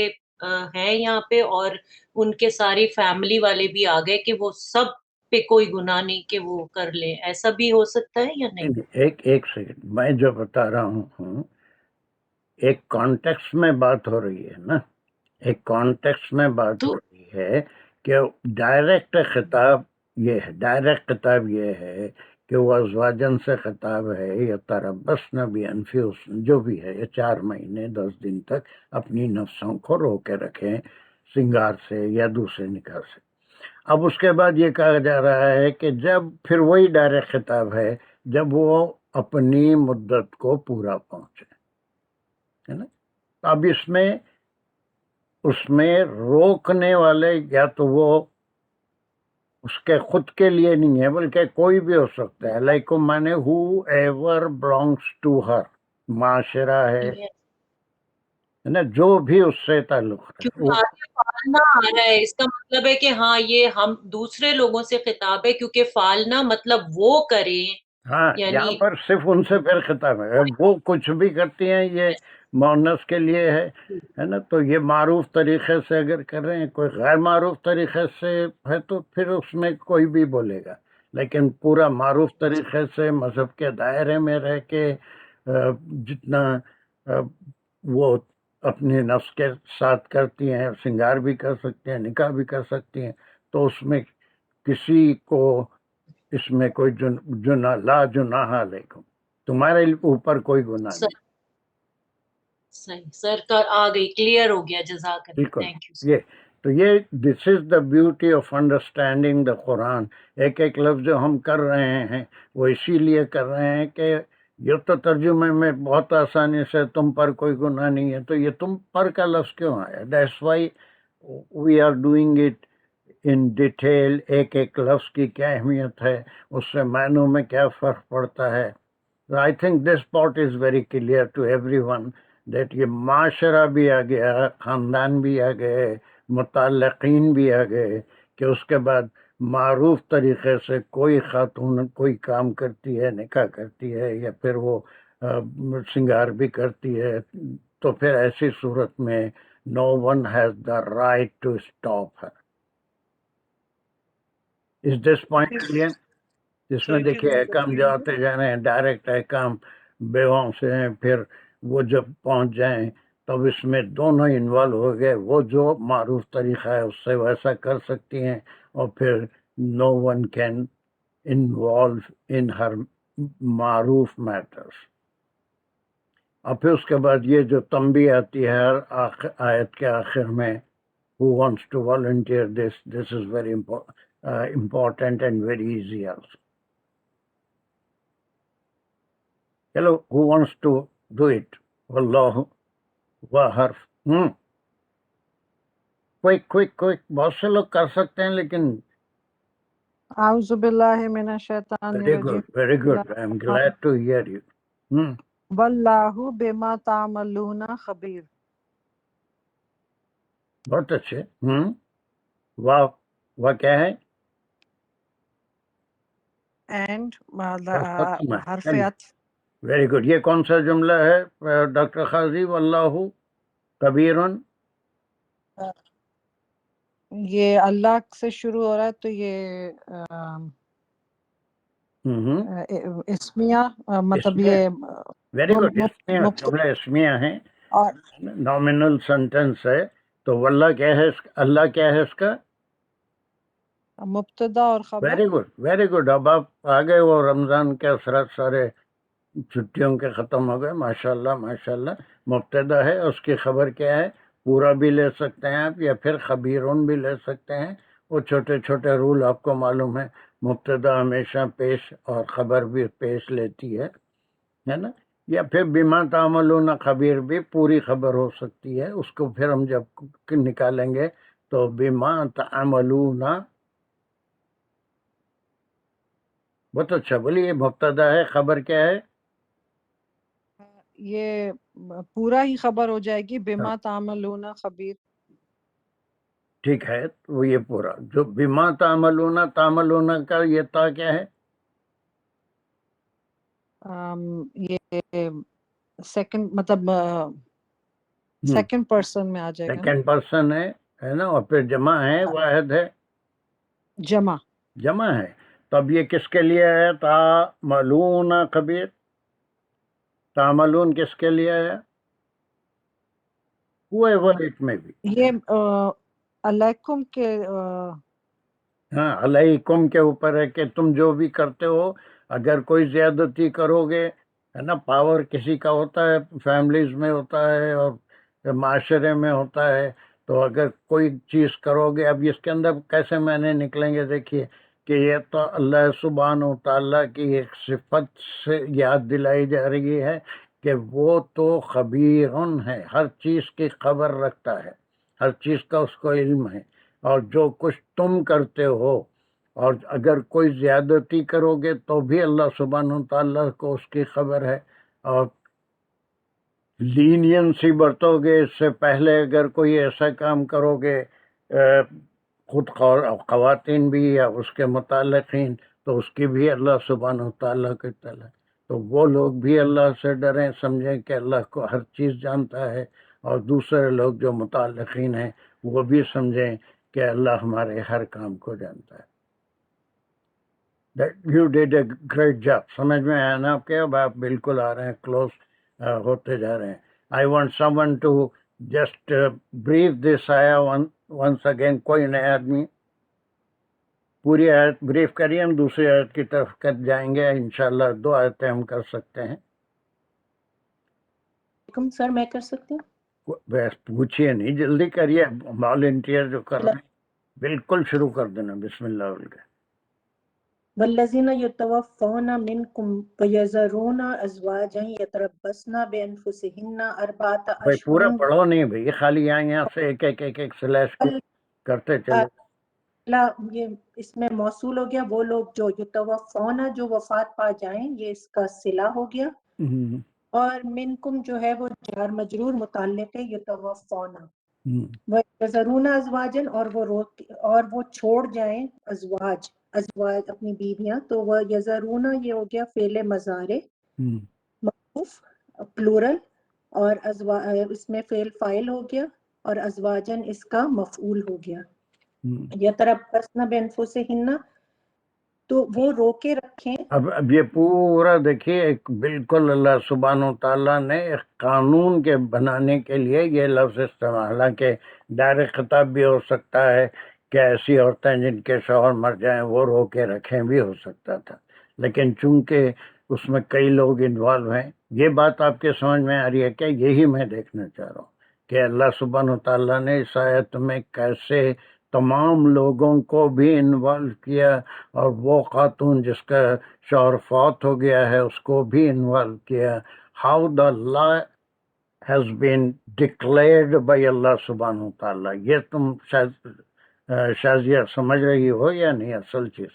ہیں یہاں پہ، اور ان کے ساری فیملی والے بھی آ گئے کہ وہ سب پہ کوئی گناہ نہیں کہ وہ کر لیں. ایسا بھی ہو سکتا ہے یا نہیں؟ ایک سیکنڈ، میں جو بتا رہا ہوں ایک کانٹیکس میں بات ہو رہی ہے نا، ایک کانٹیکس میں بات ہو رہی ہے کہ ڈائریکٹ خطاب یہ ہے، ڈائریکٹ خطاب یہ ہے کہ وہ ازواجن سے خطاب ہے یا تربصن بانفسہن، جو بھی ہے، یہ 4 مہینے 10 دن تک اپنی نفسوں کو روکے رکھیں سنگار سے یا دوسرے نکاح سے۔ اب اس کے بعد یہ کہا جا رہا ہے کہ جب پھر وہی ڈائریکٹ خطاب ہے جب وہ اپنی مدت کو پورا پہنچے، ہے نا۔ اب اس میں روکنے والے یا تو وہ اس کے خود کے لیے نہیں ہے بلکہ کوئی بھی ہو سکتا ہے، علیکم مانے ہو ایور بلانگس ٹو ہر، معاشرہ ہے نا، جو بھی اس سے تعلق ہے۔ کیونکہ آگے فالنا آ رہا ہے، اس کا مطلب ہے کہ ہاں یہ ہم دوسرے لوگوں سے خطاب ہے، کیونکہ فالنا مطلب وہ کریں، ہاں، یعنی یہاں پر صرف ان سے پھر خطاب ہے، وہ کچھ بھی کرتی ہیں یہ مؤنث کے لیے ہے نا، تو یہ معروف طریقے سے اگر کر رہے ہیں، کوئی غیر معروف طریقے سے ہے تو پھر اس میں کوئی بھی بولے گا، لیکن پورا معروف طریقے سے مذہب کے دائرے میں رہ کے جتنا وہ اپنے نفس کے ساتھ کرتی ہیں، سنگار بھی کر سکتی ہیں، نکاح بھی کر سکتی ہیں، تو اس میں کسی کو اس میں کوئی لا جناح علیکم، تمہارے اوپر کوئی گناہ نہیں۔ صحیح سر کا آ گئی، کلیئر ہو گیا، جزاک اللہ، بالکل، تھینک یو یہ تو یہ this is the beauty of understanding the Quran. ایک ایک لفظ جو ہم کر رہے ہیں وہ اسی لیے کر رہے ہیں کہ یہ تو ترجمے میں بہت آسانی سے تم پر کوئی گناہ نہیں ہے، تو یہ تم پر کا لفظ کیوں آیا؟ That's why we are doing it in detail, ایک ایک لفظ کی کیا اہمیت ہے، اس سے معنوں میں کیا فرق پڑتا ہے۔ I think this part is very clear to everyone that یہ معاشرہ بھی آ گیا، خاندان بھی آ گئے، متعلقین بھی آ گئے، کہ اس کے بعد معروف طریقے سے کوئی خاتون کوئی کام کرتی ہے، نکاح کرتی ہے یا پھر وہ سنگار بھی کرتی ہے، تو پھر ایسی صورت میں no one has the right to stop her. Is this point clear؟ جس میں دیکھیے احکام جو آتے جا رہے ہیں، ڈائریکٹ احکام بیواؤں سے ہیں، پھر وہ جب پہنچ جائیں تب اس میں دونوں انوالو ہو گئے، وہ جو معروف طریقہ ہے اس سے ویسا کر سکتی ہیں، اور پھر نو ون کین انوالو ان ہر معروف میٹرز۔ اور پھر اس کے بعد یہ جو تنبیہ آتی ہے ہر آیت کے آخر میں، who wants to volunteer this is very important and very easy also. چلو who wants to do it؟ واللہ حرف کوئک بہت سے لوگ کر سکتے ہیں، لیکن اعوذ باللہ من الشیطان الرجیم، very good, I am glad to hear you. واللہ بما تعملون خبیر۔ بہت اچھے۔ واہ کیا ہے؟ اینڈ حرف ویری عطف۔ گڈ، یہ کون سا جملہ ہے ڈاکٹر قاضی؟ واللہ کبیر، یہ اللہ سے شروع ہو رہا ہے، تو یہ اسمیہ، مطلب یہ ویری گڈ، جملہ اسمیہ ہے، اور نامنل سینٹینس ہے، تو واللہ کیا ہے، اللہ کیا ہے اس کا؟ مبتدا اور خبر۔ Very good. اب آپ آگے، وہ رمضان کے اثرات سارے چھٹیوں کے ختم ہو گئے، ماشاءاللہ ماشاءاللہ۔ مبتدا ہے، اس کی خبر کیا ہے؟ پورا بھی لے سکتے ہیں آپ، یا پھر خبیرون بھی لے سکتے ہیں، وہ چھوٹے چھوٹے رول آپ کو معلوم ہے۔ مبتدا ہمیشہ پیش اور خبر بھی پیش لیتی ہے نا، یا پھر بما تعملون خبیر بھی پوری خبر ہو سکتی ہے، اس کو پھر ہم جب نکالیں گے تو بما تعملون۔ بہت اچھا، بولیے مبتدا ہے، خبر کیا ہے؟ یہ پورا ہی خبر ہو جائے گی، بما تعملون خبیر۔ ٹھیک ہے، وہ یہ پورا جو بما تعملون کا یہ تا کیا ہے؟ یہ سیکنڈ، مطلب سیکنڈ پرسن میں آ جائے گا، سیکنڈ پرسن ہے نا، اور پھر جمع ہے، واحد ہے، جمع ہے، تب یہ کس کے لیے ہے؟ تعملون خبیر، تعملون کس کے لیے ہے؟ whoever it may be۔ یہ علیکم کے ہاں، علیکم کے اوپر ہے کہ تم جو بھی کرتے ہو اگر کوئی زیادتی کرو گے، ہے نا، پاور کسی کا ہوتا ہے، فیملیز میں ہوتا ہے اور معاشرے میں ہوتا ہے، تو اگر کوئی چیز کرو گے، اب اس کے اندر کیسے معنی نکلیں گے؟ دیکھیے کہ یہ تو اللہ سبحانہ و تعالیٰ کی ایک صفت سے یاد دلائی جا رہی ہے کہ وہ تو خبیرن ہے، ہر چیز کی خبر رکھتا ہے، ہر چیز کا اس کو علم ہے، اور جو کچھ تم کرتے ہو، اور اگر کوئی زیادتی کرو گے تو بھی اللہ سبحانہ و تعالیٰ کو اس کی خبر ہے، اور لینینسی برتو گے اس سے پہلے اگر کوئی ایسا کام کرو گے، خود خواتین بھی یا اس کے متعلقین، تو اس کی بھی اللہ سبحانہ و تعالیٰ کی طرح، تو وہ لوگ بھی اللہ سے ڈریں، سمجھیں کہ اللہ کو ہر چیز جانتا ہے، اور دوسرے لوگ جو متعلقین ہیں وہ بھی سمجھیں کہ اللہ ہمارے ہر کام کو جانتا ہے۔ You did a great job. سمجھ میں آیا نا آپ کے؟ اب آپ بالکل آ رہے ہیں، کلوز ہوتے جا رہے ہیں۔ I want someone to just brief this آیا once again۔ کوئی نیا آدمی پوری آیت بریف کریے، ہم دوسری آیت کی طرف کر جائیں گے انشاءاللہ۔ 2 آیتیں ہم کر سکتے ہیں۔ سر میں کر سکتی ہوں؟ بس پوچھئے نہیں، جلدی کریے، والنٹیئر جو کر رہے ہیں بالکل شروع کر دینا۔ بسم اللہ بول کے۔ والذین یتوفون منکم ویذرون ازواجا یتربصن بانفسہن اربعۃ بھائی پورا اشہر۔ پڑھو نہیں بھائی، خالی یہاں سے ایک سلیش کرتے چلو۔ یہ اس میں موصول ہو گیا، وہ لوگ جو یتوفون جو وفات پا جائیں، یہ اس کا صلہ ہو گیا، اور منکم جو ہے وہ جار مجرور متعلق ہے یتوفون، ویذرون ازواجا اور وہ چھوڑ جائیں ازواج اپنی بیویاں، تو وہ یذرون یہ ہو گیا فعل مضارع معروف پلورل، اور اس میں فعل فاعل ہو گیا، اور ازواجن اس کا مفعول ہو گیا۔ یتربصن بانفسہن، تو وہ روکے رکھیں۔ اب یہ پورا دیکھیے، ایک بالکل اللہ سبحانہ و تعالیٰ نے ایک قانون کے بنانے کے لیے یہ لفظ استعمال، حالانکہ ڈائریکٹ خطاب بھی ہو سکتا ہے کہ ایسی عورتیں جن کے شوہر مر جائیں وہ رو کے رکھیں بھی ہو سکتا تھا، لیکن چونکہ اس میں کئی لوگ انوالو ہیں، یہ بات آپ کے سمجھ میں آ رہی ہے کیا؟ یہی میں دیکھنا چاہ رہا ہوں کہ اللہ سبحانہ و تعالیٰ نے اس آیت میں کیسے تمام لوگوں کو بھی انوالو کیا، اور وہ خاتون جس کا شوہر فوت ہو گیا ہے اس کو بھی انوالو کیا۔ How the law has been declared by اللہ سبحانہ و تعالیٰ۔ یہ تم شازیہ سمجھ رہی ہو یا نہیں اصل چیز؟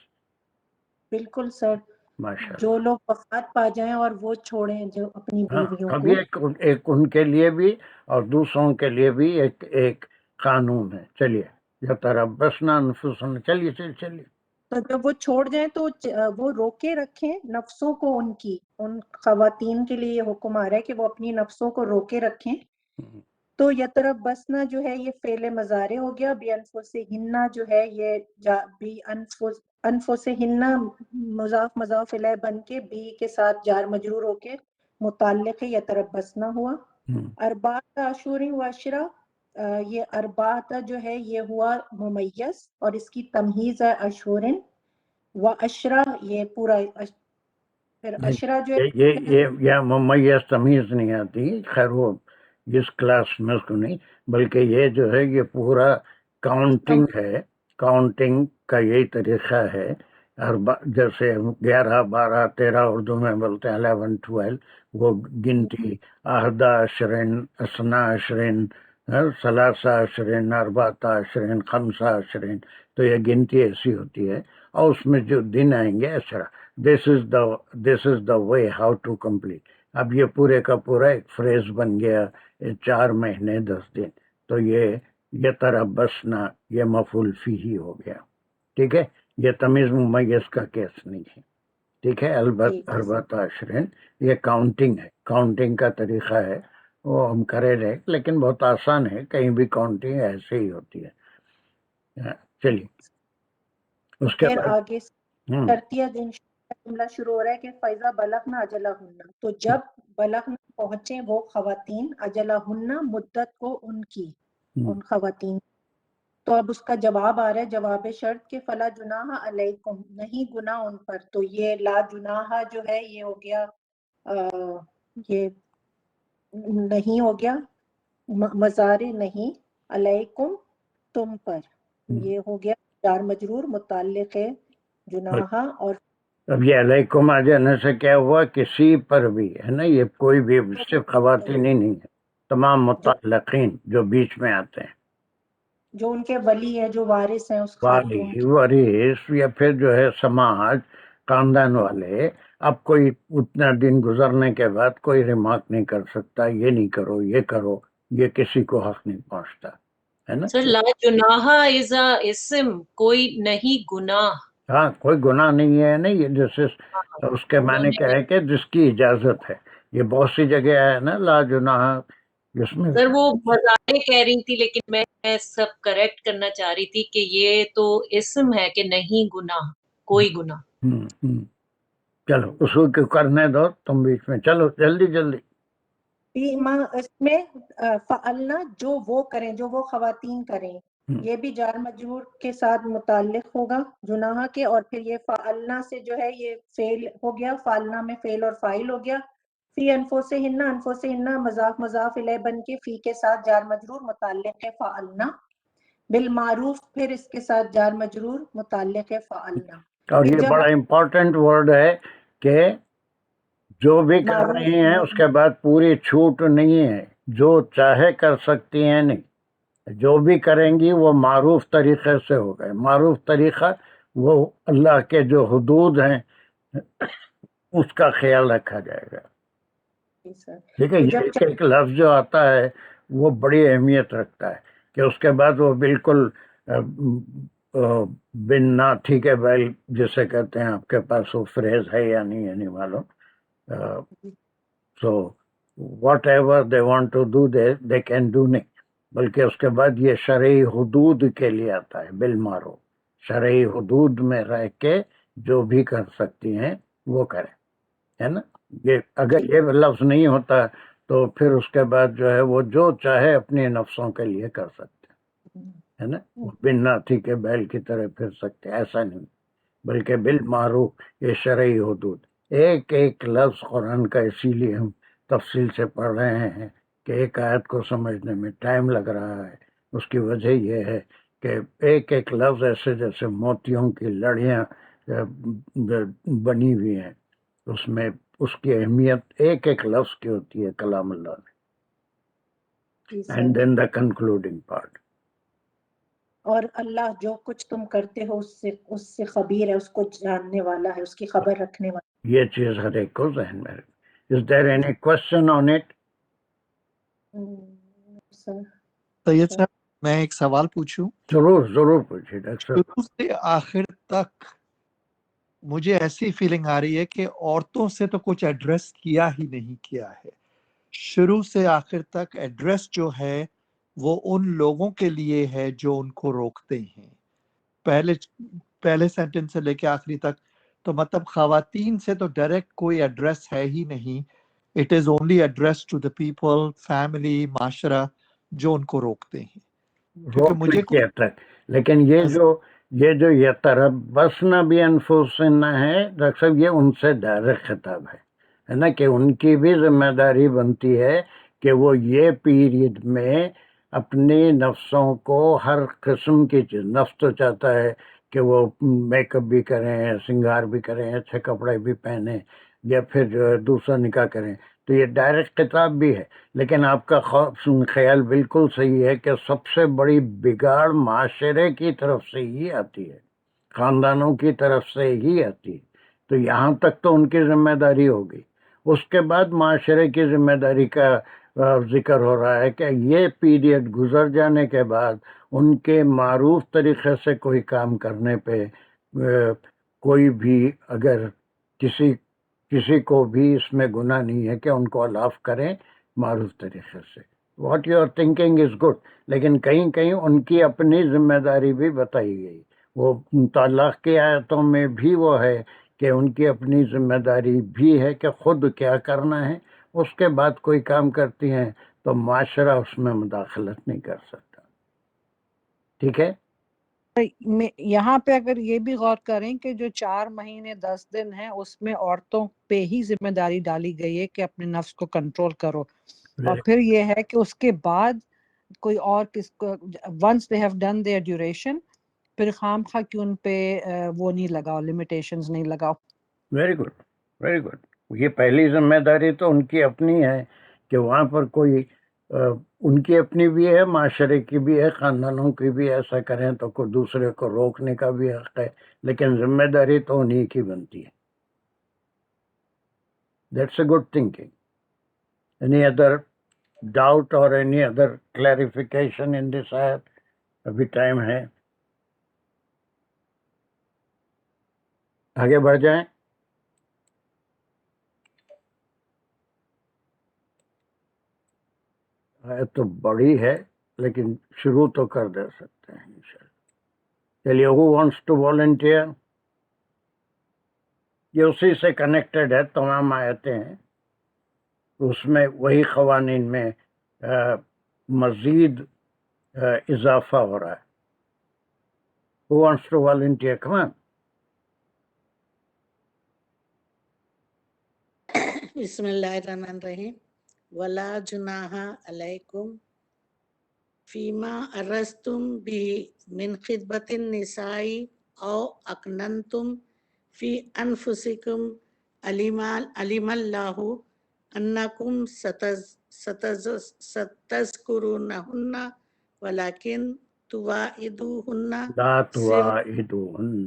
بالکل سر، ماشاء جو لوگ وفات پا جائیں اور وہ چھوڑیں جو اپنی بیویوں کو، ابھی ایک ان کے لیے بھی اور دوسروں کے لیے بھی ایک قانون ہے۔ چلیے، یتربصن انفسہن، چلیے۔ تو جب وہ چھوڑ جائیں تو وہ روکے رکھیں نفسوں کو، ان خواتین کے لیے یہ حکم آ رہا ہے کہ وہ اپنی نفسوں کو روکے رکھیں۔ تو یتربصن جو ہے یہ فعل مضارع ہو گیا، بانفسہن جو ہے یہ انفسہن مضاف الیہ بن کے بی کے ساتھ جار مجرور ہو کے متعلق ہے یتربصن ہوا۔ اربعۃ اشہر و عشرہ، یہ اربعۃ جو ہے یہ ہوا ممیز اور اس کی تمہیز ہے اشہرن، و عشرہ یہ پورا، پھر عشرہ جو ہے یہ ممیز تمیز نہیں آتی، خیر وہ اس کلاس میں اس کو نہیں، بلکہ یہ جو ہے یہ پورا کاؤنٹنگ ہے، کاؤنٹنگ کا یہی طریقہ ہے۔ جیسے 11 12 13 اردو میں بولتے ہیں 11 12، وہ گنتی 11 12 13 14 15 تو یہ گنتی ایسی ہوتی ہے، اور اس میں جو دن آئیں گے عشرہ، دس is the way how to complete. اب یہ پورے کا پورا ایک فریز بن گیا، 4 مہینے 10 دن، تو یہ یتربصن یہ مفعول فیہ ہو گیا، ٹھیک ہے۔ یہ تمیز ممیز کا کیس نہیں ہے، ٹھیک ہے۔ اربعۃ اشہر یہ کاؤنٹنگ ہے، کاؤنٹنگ کا طریقہ ہے، وہ ہم کرے رہے، لیکن بہت آسان ہے، کہیں بھی کاؤنٹنگ ایسے ہی ہوتی ہے۔ چلیے اس کے پھر بعد آگے ترتیہ دن جملہ شروع ہو رہا ہے کہ فیضا بلغنا اجلہن، تو جب بلغنا پہنچے وہ خواتین اجلہن مدت کو ان کی، ان خواتین تو اب اس کا جواب آ رہا ہے جواب شرط کہ فلا جناح علیکم، نہیں گناہ ان پر. تو یہ لا جناح جو ہے یہ ہو گیا یہ نہیں ہو گیا مضارع نہیں، علیکم تم پر، یہ ہو گیا جار مجرور متعلق ہے جناح. اور اب یہ علیکم آ جانے سے کیا ہوا؟ کسی پر بھی ہے نا، یہ کوئی بھی صرف خواتین ہی نہیں ہے، تمام متعلقین جو بیچ میں آتے ہیں، جو ان کے ولی ہے، جو وارث ہیں اس والی خاتون وارث یا پھر جو ہے سماج خاندان والے. اب کوئی اتنا دن گزرنے کے بعد کوئی ریمارک نہیں کر سکتا یہ نہیں کرو یہ کرو، یہ کسی کو حق نہیں پہنچتا ہے نا. سر لا جناح از اے اسم، کوئی نہیں گناہ. ہاں کوئی گناہ نہیں ہے نا، یہ جیسے اس کے معنی کیا ہے کہ جس کی اجازت ہے. یہ بہت سی جگہ ہے نا لا جناح، جس میں سر وہ مزارع کہہ رہی تھی، لیکن میں سب کریکٹ کرنا چاہ رہی تھی کہ یہ تو اسم ہے کہ نہیں گناہ، کوئی گناہ. چلو اس کو کرنے دو تم بیچ میں، چلو جلدی جلدی. اس میں فعلنا جو وہ کریں، جو وہ خواتین کریں، یہ بھی جار مجرور کے ساتھ متعلق ہوگا جناح کے. اور پھر یہ فعلنا سے جو ہے یہ فعل ہو گیا، فعلنا میں فعل اور فاعل ہو گیا. فی انفسہن، انفسہن مضاف مضاف الیہ بن کے فی کے ساتھ جار مجرور متعلق ہے فعلنا. بالمعروف پھر اس کے ساتھ جار مجرور متعلق ہے فعلنا. اور یہ بڑا امپورٹنٹ ورڈ ہے کہ جو بھی کر رہی ہیں اس کے بعد پوری چھوٹ نہیں ہے، جو چاہے کر سکتی ہیں نہیں، جو بھی کریں گی وہ معروف طریقے سے ہو گئے. معروف طریقہ وہ اللہ کے جو حدود ہیں اس کا خیال رکھا جائے گا. ٹھیک ہے، یہ ایک لفظ جو آتا ہے وہ بڑی اہمیت رکھتا ہے کہ اس کے بعد وہ بالکل بن ناٹھی کے بیل جسے کہتے ہیں، آپ کے پاس وہ فریز ہے یا نہیں ہے نہیں معلوم. So whatever they want to do they can do نہیں، بلکہ اس کے بعد یہ شرعی حدود کے لیے آتا ہے. بالمعروف شرعی حدود میں رہ کے جو بھی کر سکتی ہیں وہ کریں، ہے نا. یہ اگر یہ لفظ نہیں ہوتا تو پھر اس کے بعد جو ہے وہ جو چاہے اپنے نفسوں کے لیے کر سکتے ہے نا، بن ناٹھی کے بیل کی طرح پھر سکتے، ایسا نہیں، بلکہ بالمعروف یہ شرعی حدود. ایک ایک لفظ قرآن کا اسی لیے ہم تفصیل سے پڑھ رہے ہیں کہ ایک آیت کو سمجھنے میں ٹائم لگ رہا ہے. اس کی وجہ یہ ہے کہ ایک ایک لفظ ایسے جیسے موتیوں کی لڑیاں بنی ہوئی ہیں، اس میں اس کی اہمیت ایک ایک لفظ کی ہوتی ہے کلام اللہ میں. And then the concluding part. اور اللہ جو کچھ تم کرتے ہو اس سے خبیر ہے، اس کو جاننے والا ہے، اس کی خبر رکھنے والا. یہ چیز ہر ایک کو ذہن میں رکھ. Is there any question on it? سید صاحب میں ایک سوال پوچھوں؟ ضرور ضرور پوچھیے ڈاکٹر صاحب. شروع سے آخر تک مجھے ایسی فیلنگ آ رہی ہے کہ عورتوں سے تو کچھ ایڈریس کیا ہی نہیں کیا ہے. شروع سے آخر تک ایڈریس جو ہے وہ ان لوگوں کے لیے ہے جو ان کو روکتے ہیں. پہلے سینٹنس سے لے کے آخری تک تو مطلب خواتین سے تو ڈائریکٹ کوئی ایڈریس ہے ہی نہیں. It is only address to the people, family, معاشرہ جو ان کو روکتے ہیں. کیونکہ مجھے تک لیکن یہ جو یتربصن بانفسہن ہے ڈاکٹر صاحب، یہ ان سے ڈائریکٹ خطاب ہے نا، کہ ان کی بھی ذمہ داری بنتی ہے کہ وہ یہ پیریڈ میں اپنے نفسوں کو ہر قسم کی چیز، نفس تو چاہتا ہے کہ وہ میک اپ بھی کریں، سنگار بھی کریں، اچھے کپڑے بھی پہنیں، یا پھر جو ہے دوسرا نکاح کریں. تو یہ ڈائریکٹ خطاب بھی ہے. لیکن آپ کا خیال بالکل صحیح ہے کہ سب سے بڑی بگاڑ معاشرے کی طرف سے ہی آتی ہے، خاندانوں کی طرف سے ہی آتی ہے. تو یہاں تک تو ان کی ذمہ داری ہوگی. اس کے بعد معاشرے کی ذمہ داری کا ذکر ہو رہا ہے کہ یہ پیریڈ گزر جانے کے بعد ان کے معروف طریقے سے کوئی کام کرنے پہ کوئی بھی اگر کسی کو بھی اس میں گناہ نہیں ہے کہ ان کو الاف کریں معروف طریقے سے. What you are thinking is good, لیکن کہیں کہیں ان کی اپنی ذمہ داری بھی بتائی گئی. وہ طلاق کی آیتوں میں بھی وہ ہے کہ ان کی اپنی ذمہ داری بھی ہے کہ خود کیا کرنا ہے. اس کے بعد کوئی کام کرتی ہیں تو معاشرہ اس میں مداخلت نہیں کر سکتا. ٹھیک ہے. یہاں پہ اگر یہ بھی غور کریں کہ جو 4 مہینے 10 دن ہیں اس میں عورتوں پہ ہی ذمہ داری ڈالی گئی ہے کہ اپنے نفس کو کنٹرول کرو، اور پھر یہ ہے کہ اس کے بعد کوئی اور کس کو once they have done their duration پھر خام خواہ کہ ان پہ وہ نہیں لگاؤ، لمیٹیشنز نہیں لگاؤ. Very good, very good. یہ پہلی ذمہ داری تو ان کی اپنی ہے کہ وہاں پر کوئی ان کی اپنی بھی ہے، معاشرے کی بھی ہے، خاندانوں کی بھی. ایسا کریں تو کوئی دوسرے کو روکنے کا بھی حق ہے، لیکن ذمہ داری تو انہی کی بنتی ہے. That's a good thinking. Any other doubt اور اینی ادر کلیریفیکیشن ان دس آیت؟ ابھی ٹائم ہے، آگے بڑھ جائیں. آیت تو بڑی ہے لیکن شروع تو کر دے سکتے ہیں انشاءاللہ. چلیے، who wants to volunteer؟ یہ اسی سے کنیکٹڈ ہے، تمام آیتیں ہیں اس میں وہی قوانین میں مزید اضافہ ہو رہا ہے. who wants to volunteer؟ come on. بسم اللہ الرحمن الرحیم. ولا جناح علیکم فیما ارستم بھی من خطبۃ النساء او اکننتم فی انفسکم علم اللہ انکم ستذکرونہن ولکن تواعدوہن لا تواعدوہن.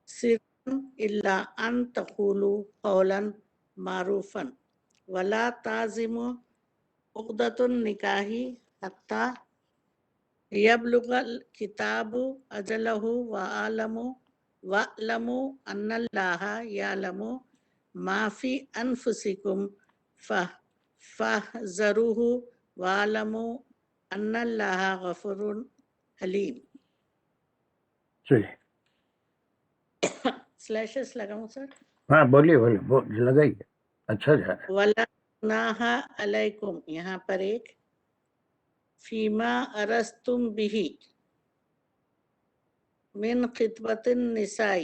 سرا الا ان تقولوا قولا معروفا ولا تعزموا عقدۃ النکاح حتی یبلغ الکتاب اجلہ واعلموا ان اللہ یعلم ما فی انفسکم فاحذروہ واعلموا ان اللہ غفور حلیم. چلیے، سلیشز لگاؤں سر؟ ہاں بولیے بولیے، لگائیے، اچھا جا رہا ہے. ولا جناح علیکم، یہاں پر ایک فیما ارستم بھی من خطبۃ النساء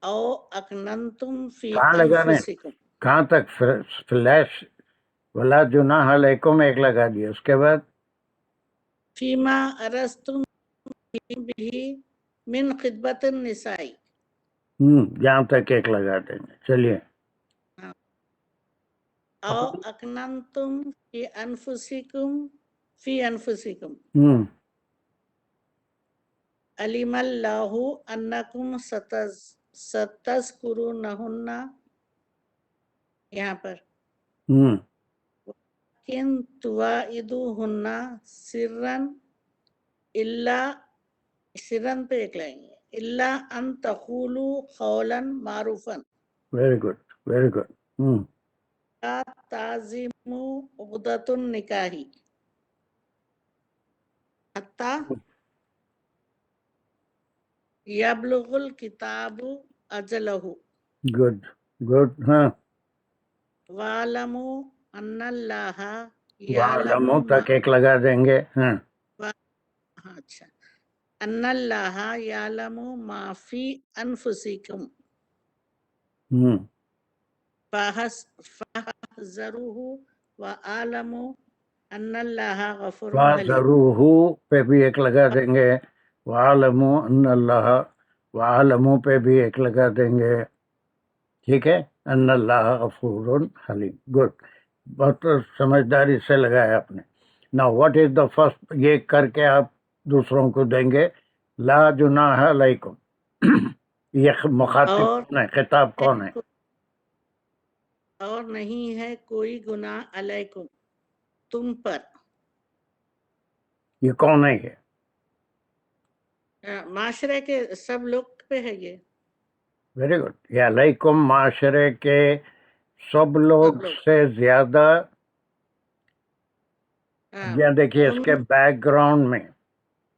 او اکننتم فی کہاں لگا رہے ہیں؟ انفسکم. کہاں تک فلیش؟ ولا جناح علیکم ایک لگا دیا، اس کے بعد فیما ارستم بھی من خطبۃ النساء جہاں تک ایک لگا دیں گے. چلیے. او اکننتم فی انفسکم علم اللہ انکم ستذکرونہن، یہاں پر کن تواعدوہن سرن پہ ایک لائیں گے الا ان تقولوا قولا معروفا ویری گڈ، ویری گڈ. لا تعزموا عقدۃ النکاح حتی یبلغ الکتاب اجلہ گڈ گڈ. ہاں، واعلموا ان اللہ یعلم وعلموں تک ایک لگا دیں گے. ہاں، اچھا، ان اللہ یعلم ما فی انفسکم فاحذروہ واعلموا ان اللہ غفور حلیم. فَاذَرُوهُ پہ بھی ایک لگا دیں گے، وَعَلَمُوا أَنَّ اللَّهَ، وَعَلَمُوا پہ بھی ایک لگا دیں گے. ٹھیک ہے، ان اللہ غفور حلیم. گڈ، بہت سمجھداری سے لگایا آپ نے. نا واٹ از دا فرسٹ؟ یہ کر کے آپ دوسروں کو دیں گے. لا جناح علیکم، یہ مخاطب اور کون ہے؟ خطاب کون ہے؟ اور نہیں ہے کوئی گناہ علیکم، تم پر. یہ کون ہے؟ یہ معاشرے کے سب لوگ پہ ہے یہ. Very good. یہ علیکم معاشرے کے سب لوگ سے زیادہ. یہ دیکھیے اس کے بیک گراؤنڈ میں،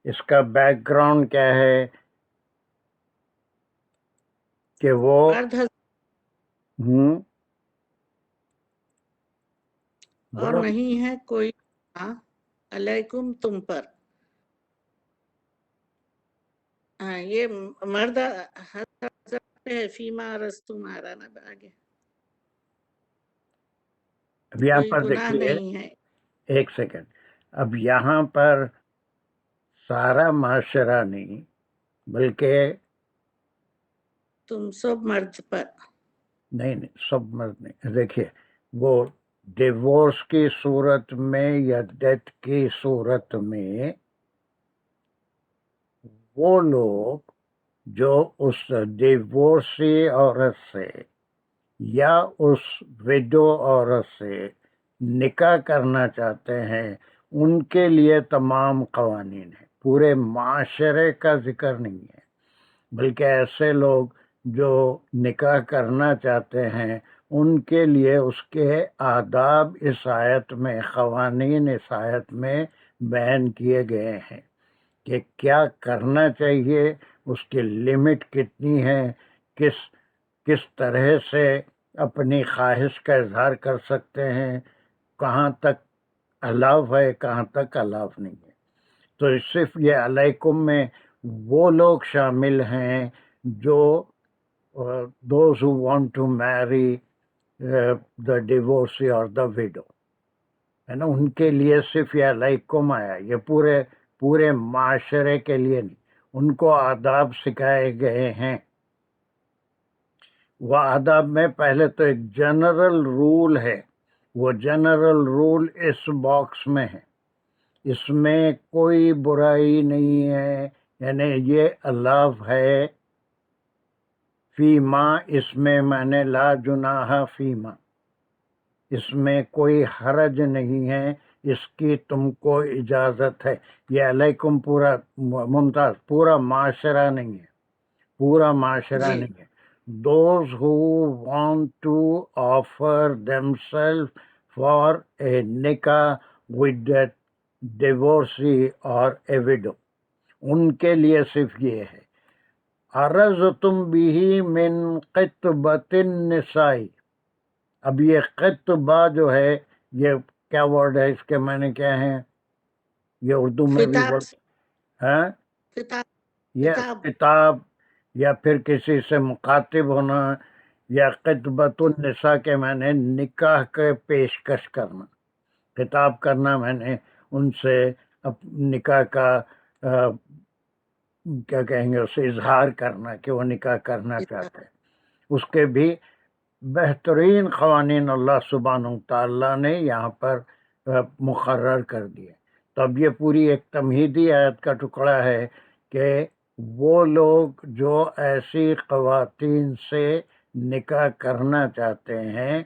اس کا بیک گراؤنڈ کیا ہے کہ وہ اور بولو نہیں ہے کوئی گناہ علیکم تم پر. ہاں یہ مرد حضرت ہے فیما رستم آرانا آگے اب یہاں کوئی پر گناہ دیکھیے نہیں ہے. ایک سیکنڈ. اب یہاں پر سارا معاشرہ نہیں بلکہ تم سب مرد پر. نہیں سب مرد نہیں. دیکھیے وہ ڈیورس کی صورت میں یا ڈیتھ کی صورت میں وہ لوگ جو اس ڈیورسی عورت سے یا اس ویڈو عورت سے نکاح کرنا چاہتے ہیں ان کے لیے تمام قوانین ہیں. پورے معاشرے کا ذکر نہیں ہے بلکہ ایسے لوگ جو نکاح کرنا چاہتے ہیں ان کے لیے اس کے آداب اس آیت میں قوانین اس آیت میں بیان کیے گئے ہیں کہ کیا کرنا چاہیے, اس کی لمٹ کتنی ہے, کس طرح سے اپنی خواہش کا اظہار کر سکتے ہیں, کہاں تک الاؤ ہے کہاں تک الاؤ نہیں ہے. تو صرف یہ علیکم میں وہ لوگ شامل ہیں جو those who want to marry the divorcee or the widow ہے نا, ان کے لیے صرف یہ علیکم آیا. یہ پورے معاشرے کے لیے نہیں. ان کو آداب سکھائے گئے ہیں. وہ آداب میں پہلے تو ایک جنرل رول ہے, وہ جنرل رول اس باکس میں ہے, اس میں کوئی برائی نہیں ہے, یعنی یہ الاؤ ہے. فیما اس میں میں نے لا جناح فیما, اس میں کوئی حرج نہیں ہے, اس کی تم کو اجازت ہے. یہ علیکم پورا ممتاز پورا معاشرہ نہیں ہے, پورا معاشرہ جی نہیں ہے. Those who want to offer themselves for a nikah with that divorcee or a widow, ان کے لیے صرف یہ ہے. عرضتم به من خطبۃ النساء. اب یہ خطبہ جو ہے یہ کیا ورڈ ہے, اس کے معنی کیا ہیں, یہ اردو میں بھی خطاب ہاں خطاب یہ خطاب کتاب یا پھر کسی سے مخاطب ہونا, یا خطبۃ النساء کے معنی نکاح کے پیشکش کرنا, خطاب کرنا میں نے ان سے نکاح کا کیا کہیں گے اسے اظہار کرنا کہ وہ نکاح کرنا چاہتے ہیں. اس کے بھی بہترین قوانین اللہ سبحانہ تعالیٰ نے یہاں پر مقرر کر دیے. تو اب یہ پوری ایک تمہیدی آیت کا ٹکڑا ہے کہ وہ لوگ جو ایسی خواتین سے نکاح کرنا چاہتے ہیں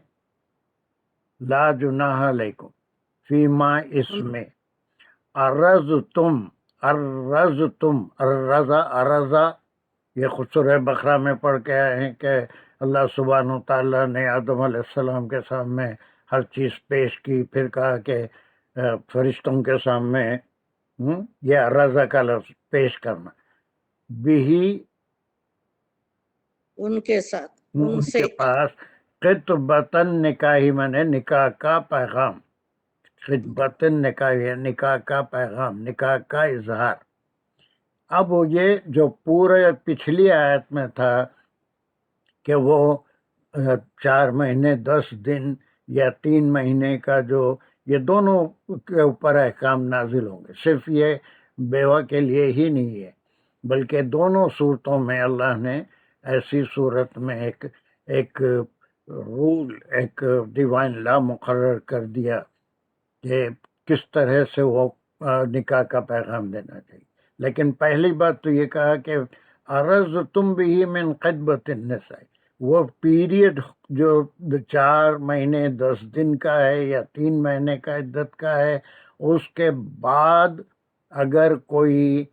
لا جناح علیکم فیما اس میں ارزا یہ سورہ بقرہ میں پڑھ کے آئے ہیں کہ اللہ سبحانہ تعالیٰ نے آدم علیہ السلام کے سامنے ہر چیز پیش کی, پھر کہا کہ فرشتوں کے سامنے یہ ارزا کا لفظ پیش کرنا, بھی ان کے ساتھ ان ان سے کے پاس خطبتاً نکاحی میں نکاح کا پیغام, خطبتاً نکاحی نکاح کا پیغام, نکاح کا اظہار. اب یہ جو پورے پچھلی آیت میں تھا کہ وہ 4 مہینے 10 دن یا 3 مہینے کا جو یہ دونوں کے اوپر احکام نازل ہوں گے, صرف یہ بیوہ کے لیے ہی نہیں ہے بلکہ دونوں صورتوں میں اللہ نے ایسی صورت میں ایک رول, ایک ڈیوائن لا مقرر کر دیا کہ کس طرح سے وہ نکاح کا پیغام دینا چاہیے. لیکن پہلی بات تو یہ کہا کہ عرضتم به من خطبۃ النساء, وہ پیریڈ جو 4 مہینے 10 دن کا ہے یا 3 مہینے کا عدت کا ہے, اس کے بعد اگر کوئی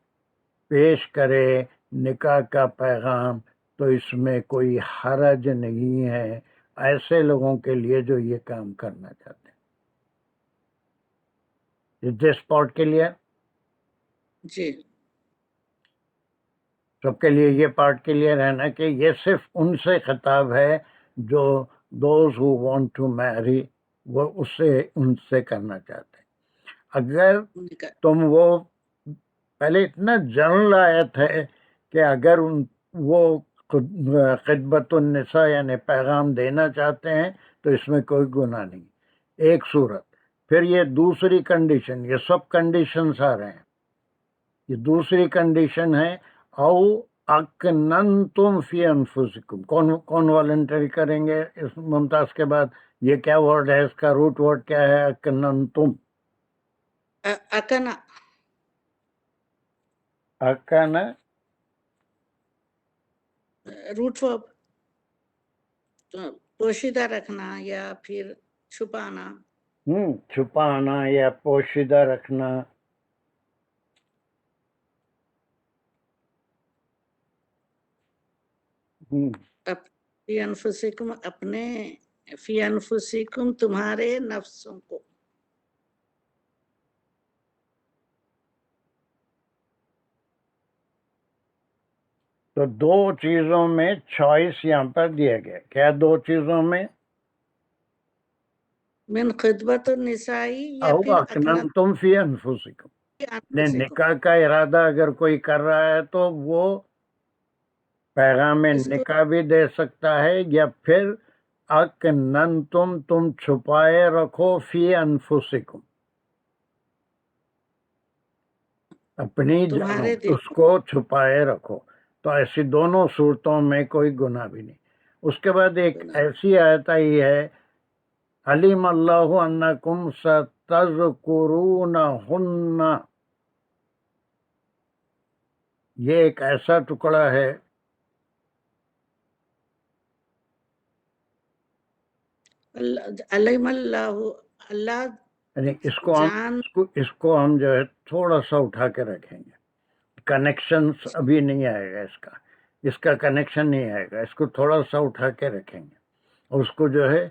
پیش کرے نکاح کا پیغام تو اس میں کوئی حرج نہیں ہے ایسے لوگوں کے لیے جو یہ کام کرنا چاہتے ہیں. دس پارٹ کے لیے جی سب کے لیے یہ پارٹ کلیئر ہے نا کہ یہ صرف ان سے خطاب ہے جو those who want to marry وہ اسے ان سے کرنا چاہتے ہیں. اگر نکاح تم وہ پہلے اتنا جنرل آیت ہے کہ اگر وہ خطبۃ النساء یعنی پیغام دینا چاہتے ہیں تو اس میں کوئی گناہ نہیں. ایک صورت. پھر یہ دوسری کنڈیشن، یہ سب کنڈیشنز آ رہے ہیں. یہ دوسری کنڈیشن ہے او اکننتم فی انفسکم. کون والنٹری کریں گے اس ممتاز کے بعد؟ یہ کیا ورڈ ہے، اس کا روٹ ورڈ کیا ہے؟ اکننتم. اکنا اکن روٹ ورب پوشیدہ رکھنا یا پھر چھپانا. چھپانا یا پوشیدہ رکھنا. فی انفسکم اپنے، فی انفسکم تمہارے نفسوں کو. تو دو چیزوں میں چوائس یہاں پر دیا گیا. کیا دو چیزوں میں؟ من خطبت النسائی یا او پھر اکننتم فی انفسکم. انفسکم. نکاح کا ارادہ اگر کوئی کر رہا ہے تو وہ پیغام اس کو نکاح بھی دے سکتا ہے، یا پھر اکننتم تم چھپائے رکھو فی انفسکم اپنی جانوں، تمہارے دل اس کو چھپائے رکھو. تو ایسی دونوں صورتوں میں کوئی گناہ بھی نہیں. اس کے بعد ایک گناہ. ایسی آیت آئی ہے علیم اللہ انکم ستذکرونہن. یہ ایک ایسا ٹکڑا ہے علیم اللہ، اللہ یعنی جان. اس کو ہم جو ہے تھوڑا سا اٹھا کے رکھیں گے. کنیکشن ابھی نہیں آئے گا، اس کا کنیکشن نہیں آئے گا. اس کو تھوڑا سا اٹھا کے رکھیں گے اور اس کو جو ہے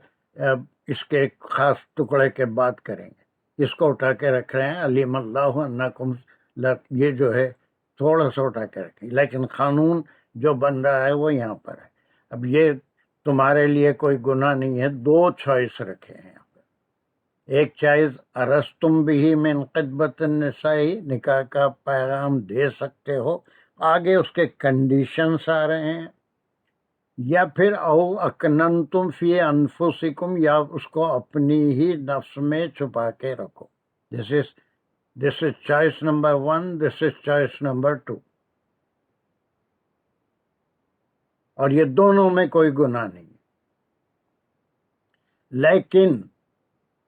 اس کے ایک خاص ٹکڑے کے بات کریں گے. اس کو اٹھا کے رکھ رہے ہیں علیم اللہ انکم. یہ جو ہے تھوڑا سا اٹھا کے رکھیں، لیکن قانون جو بن رہا ہے وہ یہاں پر ہے. اب یہ تمہارے لیے کوئی گناہ نہیں ہے. دو چوائس رکھے ہیں یہاں پر. ایک چوائس ارستم بھی من خطبۃ النساء، نکاح کا پیغام دے سکتے ہو. آگے اس کے کنڈیشنز آ رہے ہیں. یا پھر او اکننتم فی انفسکم، یا اس کو اپنی ہی نفس میں چھپا کے رکھو. دس از چوائس نمبر 1، دس از چوائس نمبر 2. اور یہ دونوں میں کوئی گناہ نہیں.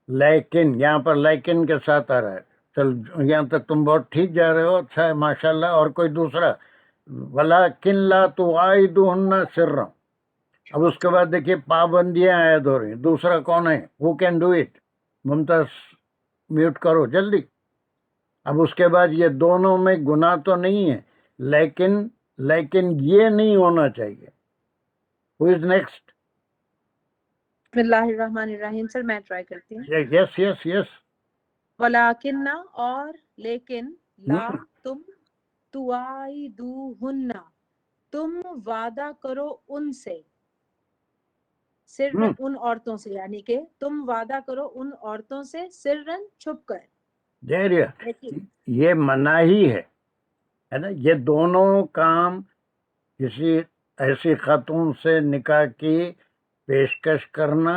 لیکن یہاں پر لیکن کے ساتھ آ رہا ہے. چل یہاں تک تم بہت ٹھیک جا رہے ہو، اچھا ہے ماشاءاللہ. اور کوئی دوسرا وَلَٰكِن لَا تُوَاعِدُوهُنَّ سِرًّا. اب اس کے بعد دیکھیے پابندیاں عائد ہو رہی ہیں. دوسرا کون ہے؟ Who can do it؟ Mumtaz mute کرو جلدی. اب اس کے بعد یہ دونوں میں گناہ تو نہیں ہے، لیکن یہ نہیں ہونا چاہیے. Who is next؟ بسم اللہ الرحمن الرحیم. سر میں ٹرائی کرتی ہوں. یس. ولیکن، اور لیکن، لا تم، تواعدوہن، تم وعدہ کرو ان سے، سرن ان عورتوں سے، یعنی کہ تم وعدہ کرو ان عورتوں سے سرن چھپ کر. یہ مناہی ہے نا. یہ دونوں کام کسی ایسی خاتون سے نکاح کی پیشکش کرنا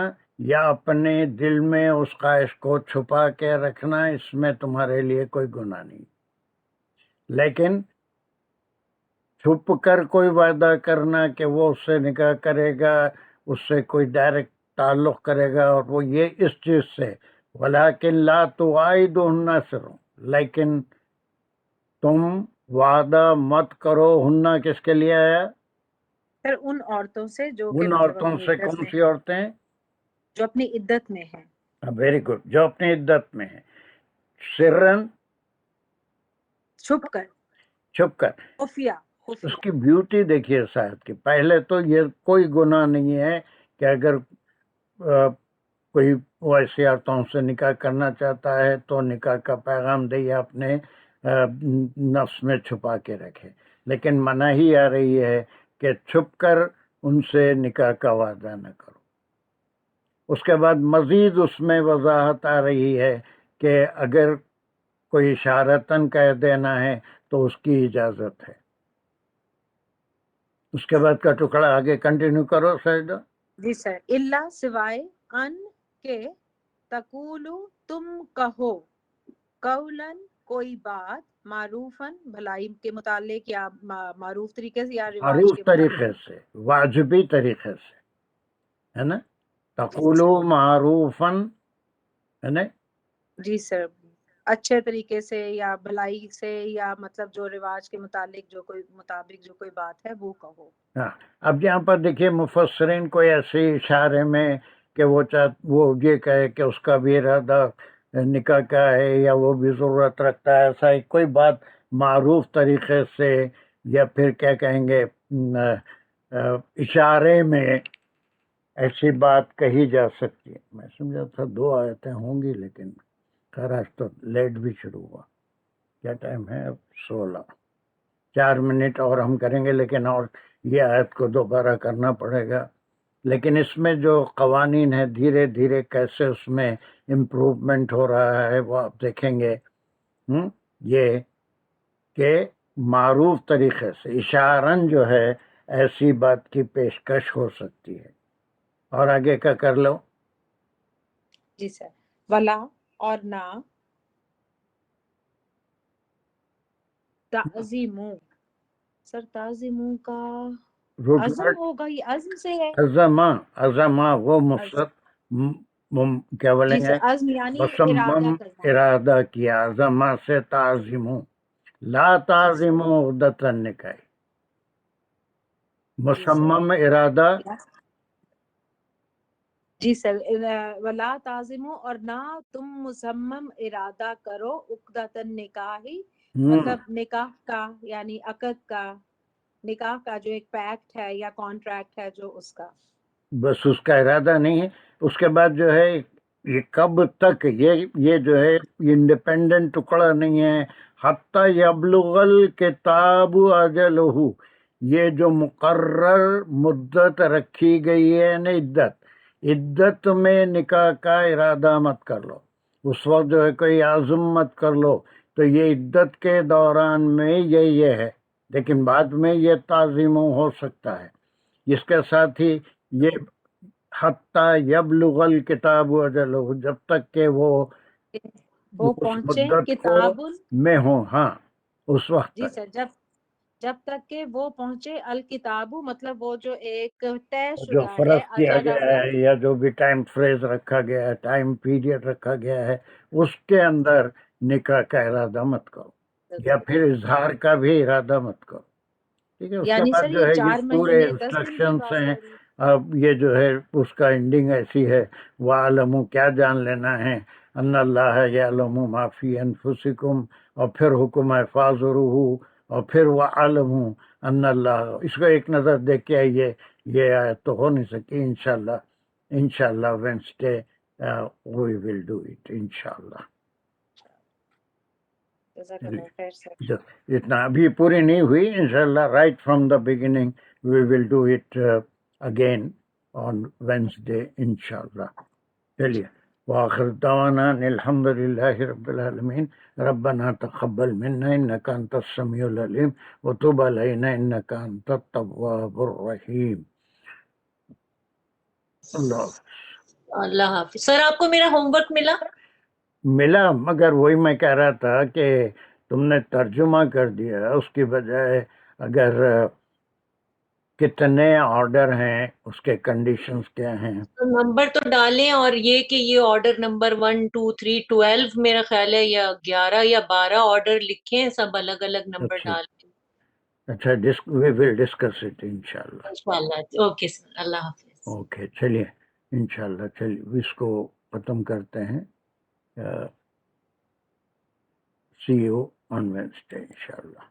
یا اپنے دل میں اس خواہش کو چھپا کے رکھنا، اس میں تمہارے لیے کوئی گناہ نہیں. لیکن چھپ کر کوئی وعدہ کرنا کہ وہ اس سے نکاح کرے گا، اس سے کوئی ڈائریکٹ تعلق کرے گا، اور وہ یہ اس چیز سے ولیکن لا تواعدوہن سرًا، لیکن تم وعدہ مت کرو. ہننا کس کے لیے آیا؟ سر ان عورتوں سے جو کہ ان عورتوں سے کون سی عورتیں؟ جو اپنی عدت میں ہیں. ویری گڈ، جو اپنی عدت میں ہیں. سرن چھپ کر، خفیہ. اس کی بیوٹی دیکھیے شاید کہ پہلے تو یہ کوئی گناہ نہیں ہے کہ اگر کوئی ویسی عورتوں سے نکاح کرنا چاہتا ہے تو نکاح کا پیغام دے یا اپنے نفس میں چھپا کے رکھے. لیکن مناہی آ رہی ہے کہ چھپ کر ان سے نکاح کا وعدہ نہ کرو. اس کے بعد مزید اس میں وضاحت آ رہی ہے کہ اگر کوئی اشارتاً کہہ دینا ہے تو اس کی اجازت ہے. اس کے بعد کا ٹکڑا آگے کنٹینیو کرو سجدہ. جی سر. اللہ سوائے ان کے تقولو تم کہو قولن کوئی بات معروفن بھلائی کے متعلق یا معروف طریقے سے یا رواج معروف کے طریقے مطابق. سے، واجبی طریقے سے، ہے نا. تقولو معروفن، ہے نا. جی سر. اچھے طریقے سے یا بھلائی سے یا مطلب جو رواج کے متعلق جو کوئی مطابق جو کوئی بات ہے وہ کہو. ہاں. اب یہاں پر دیکھیے مفسرین کوئی ایسے اشارے میں کہ وہ یہ کہے کہ اس کا بھی ارادہ نکاح کا ہے یا وہ بھی ضرورت رکھتا ہے، ایسا کوئی بات معروف طریقے سے یا پھر کیا کہیں گے اشارے میں ایسی بات کہی جا سکتی ہے. میں سمجھا تھا 2 آیتیں ہوں گی، لیکن خیر آج تو لیٹ بھی شروع ہوا. کیا ٹائم ہے اب؟ 16. 4 منٹ اور ہم کریں گے، لیکن اور یہ آیت کو دوبارہ کرنا پڑے گا. لیکن اس میں جو قوانین ہیں دھیرے دھیرے کیسے اس میں امپروومنٹ ہو رہا ہے وہ آپ دیکھیں گے. یہ کہ معروف طریقے سے اشارن جو ہے ایسی بات کی پیشکش ہو سکتی ہے. اور آگے کا کر لو. جی سر. ولا اور نہ تعظیمو. سر تعظیمو کا عزم ہوگا، یہ عزم سے ہے. عزما وہ مفرد کیا بولیں جی گے؟ سر. عزم یعنی ارادہ مصمم کرنا. ارادہ کیا. عزما سے تعظیمو. لا تعظیمو عقدۃ النکاح. مصمم ارادہ. جی سر. ولا تعظمو اور نہ تم مصمم ارادہ کرو عقدۃ النکاح، مطلب نکاح کا یعنی عقد کا، نکاح کا جو ایک پیکٹ ہے یا کانٹریکٹ ہے جو اس کا. بس اس کا ارادہ نہیں ہے. اس کے بعد جو ہے یہ کب تک، یہ جو ہے انڈیپینڈنٹ ٹکڑا نہیں ہے. حتی یبلغ الکتاب اجلہ، یہ جو مقرر مدت رکھی گئی ہے نا، عدت میں نکاح کا ارادہ مت کر لو. اس وقت جو ہے کوئی عزم مت کر لو. تو یہ عدت کے دوران میں یہ ہے، لیکن بعد میں یہ تعظیم ہو سکتا ہے. اس کے ساتھ ہی یہ حتی یبلغ الکتاب اجلہ، جب تک کہ وہ اس پہنچے مدت کتاب کو میں ہوں. ہاں اس وقت جی سر. جب تک کہ وہ پہنچے الکتاب، مطلب وہ جو ایک طے جو شدہ ہے فرض کیا اجلہ. گیا ہے یا جو بھی ٹائم فریز رکھا گیا ہے، ٹائم پیریڈ رکھا گیا ہے، اس کے اندر نکاح کا ارادہ مت کرو یا پھر اظہار کا بھی ارادہ مت کرو. ٹھیک ہے. اس کے یعنی بعد سر جو یہ ہے یہ 4 پورے مہینے 10 دن کی انسٹرکشنس بات ہیں. ہو رہی ہے. اب یہ جو ہے اس کا اینڈنگ ایسی ہے، وَعَلَمُوا کیا جان لینا ہے، ان اللہ یعلم ما فی انفسکم، اور پھر حکم ہے فاضروا، اور پھر وَعَلَمُوا ان اللہ. اس کو ایک نظر دیکھ کے آئیے. یہ آیت تو ہو نہیں سکی. انشاءاللہ Wednesday we will do it انشاءاللہ. جزاک اللہ خیر سر. اتنا ابھی پوری نہیں ہوئی. انشاءاللہ right from the beginning we will do it again on Wednesday انشاءاللہ. چلیے. وآخر دعوانا الحمد للہ رب العالمین. ربنا تقبل منا انك انت السميع العليم وتب علينا انك انت التواب الرحیم. اللہ حافظ. سر آپ کو میرا ہوم ورک ملا، مگر وہی میں کہہ رہا تھا کہ تم نے ترجمہ کر دیا اس کی بجائے. اگر کتنے آرڈر ہیں، اس کے کنڈیشنز کیا ہیں؟ نمبر تو ڈالیں، اور یہ کہ یہ آرڈر نمبر 1 2 3 12 میرا خیال ہے، یا 11 یا 12 آرڈر لکھیں، سب الگ الگ نمبر ڈال کے. اچھا we will discuss it انشاءاللہ. انشاءاللہ. Okay sir. اللہ حافظ. اوکے. چلیے انشاءاللہ. چلیے اس کو ختم کرتے ہیں. see you on Wednesday انشاءاللہ.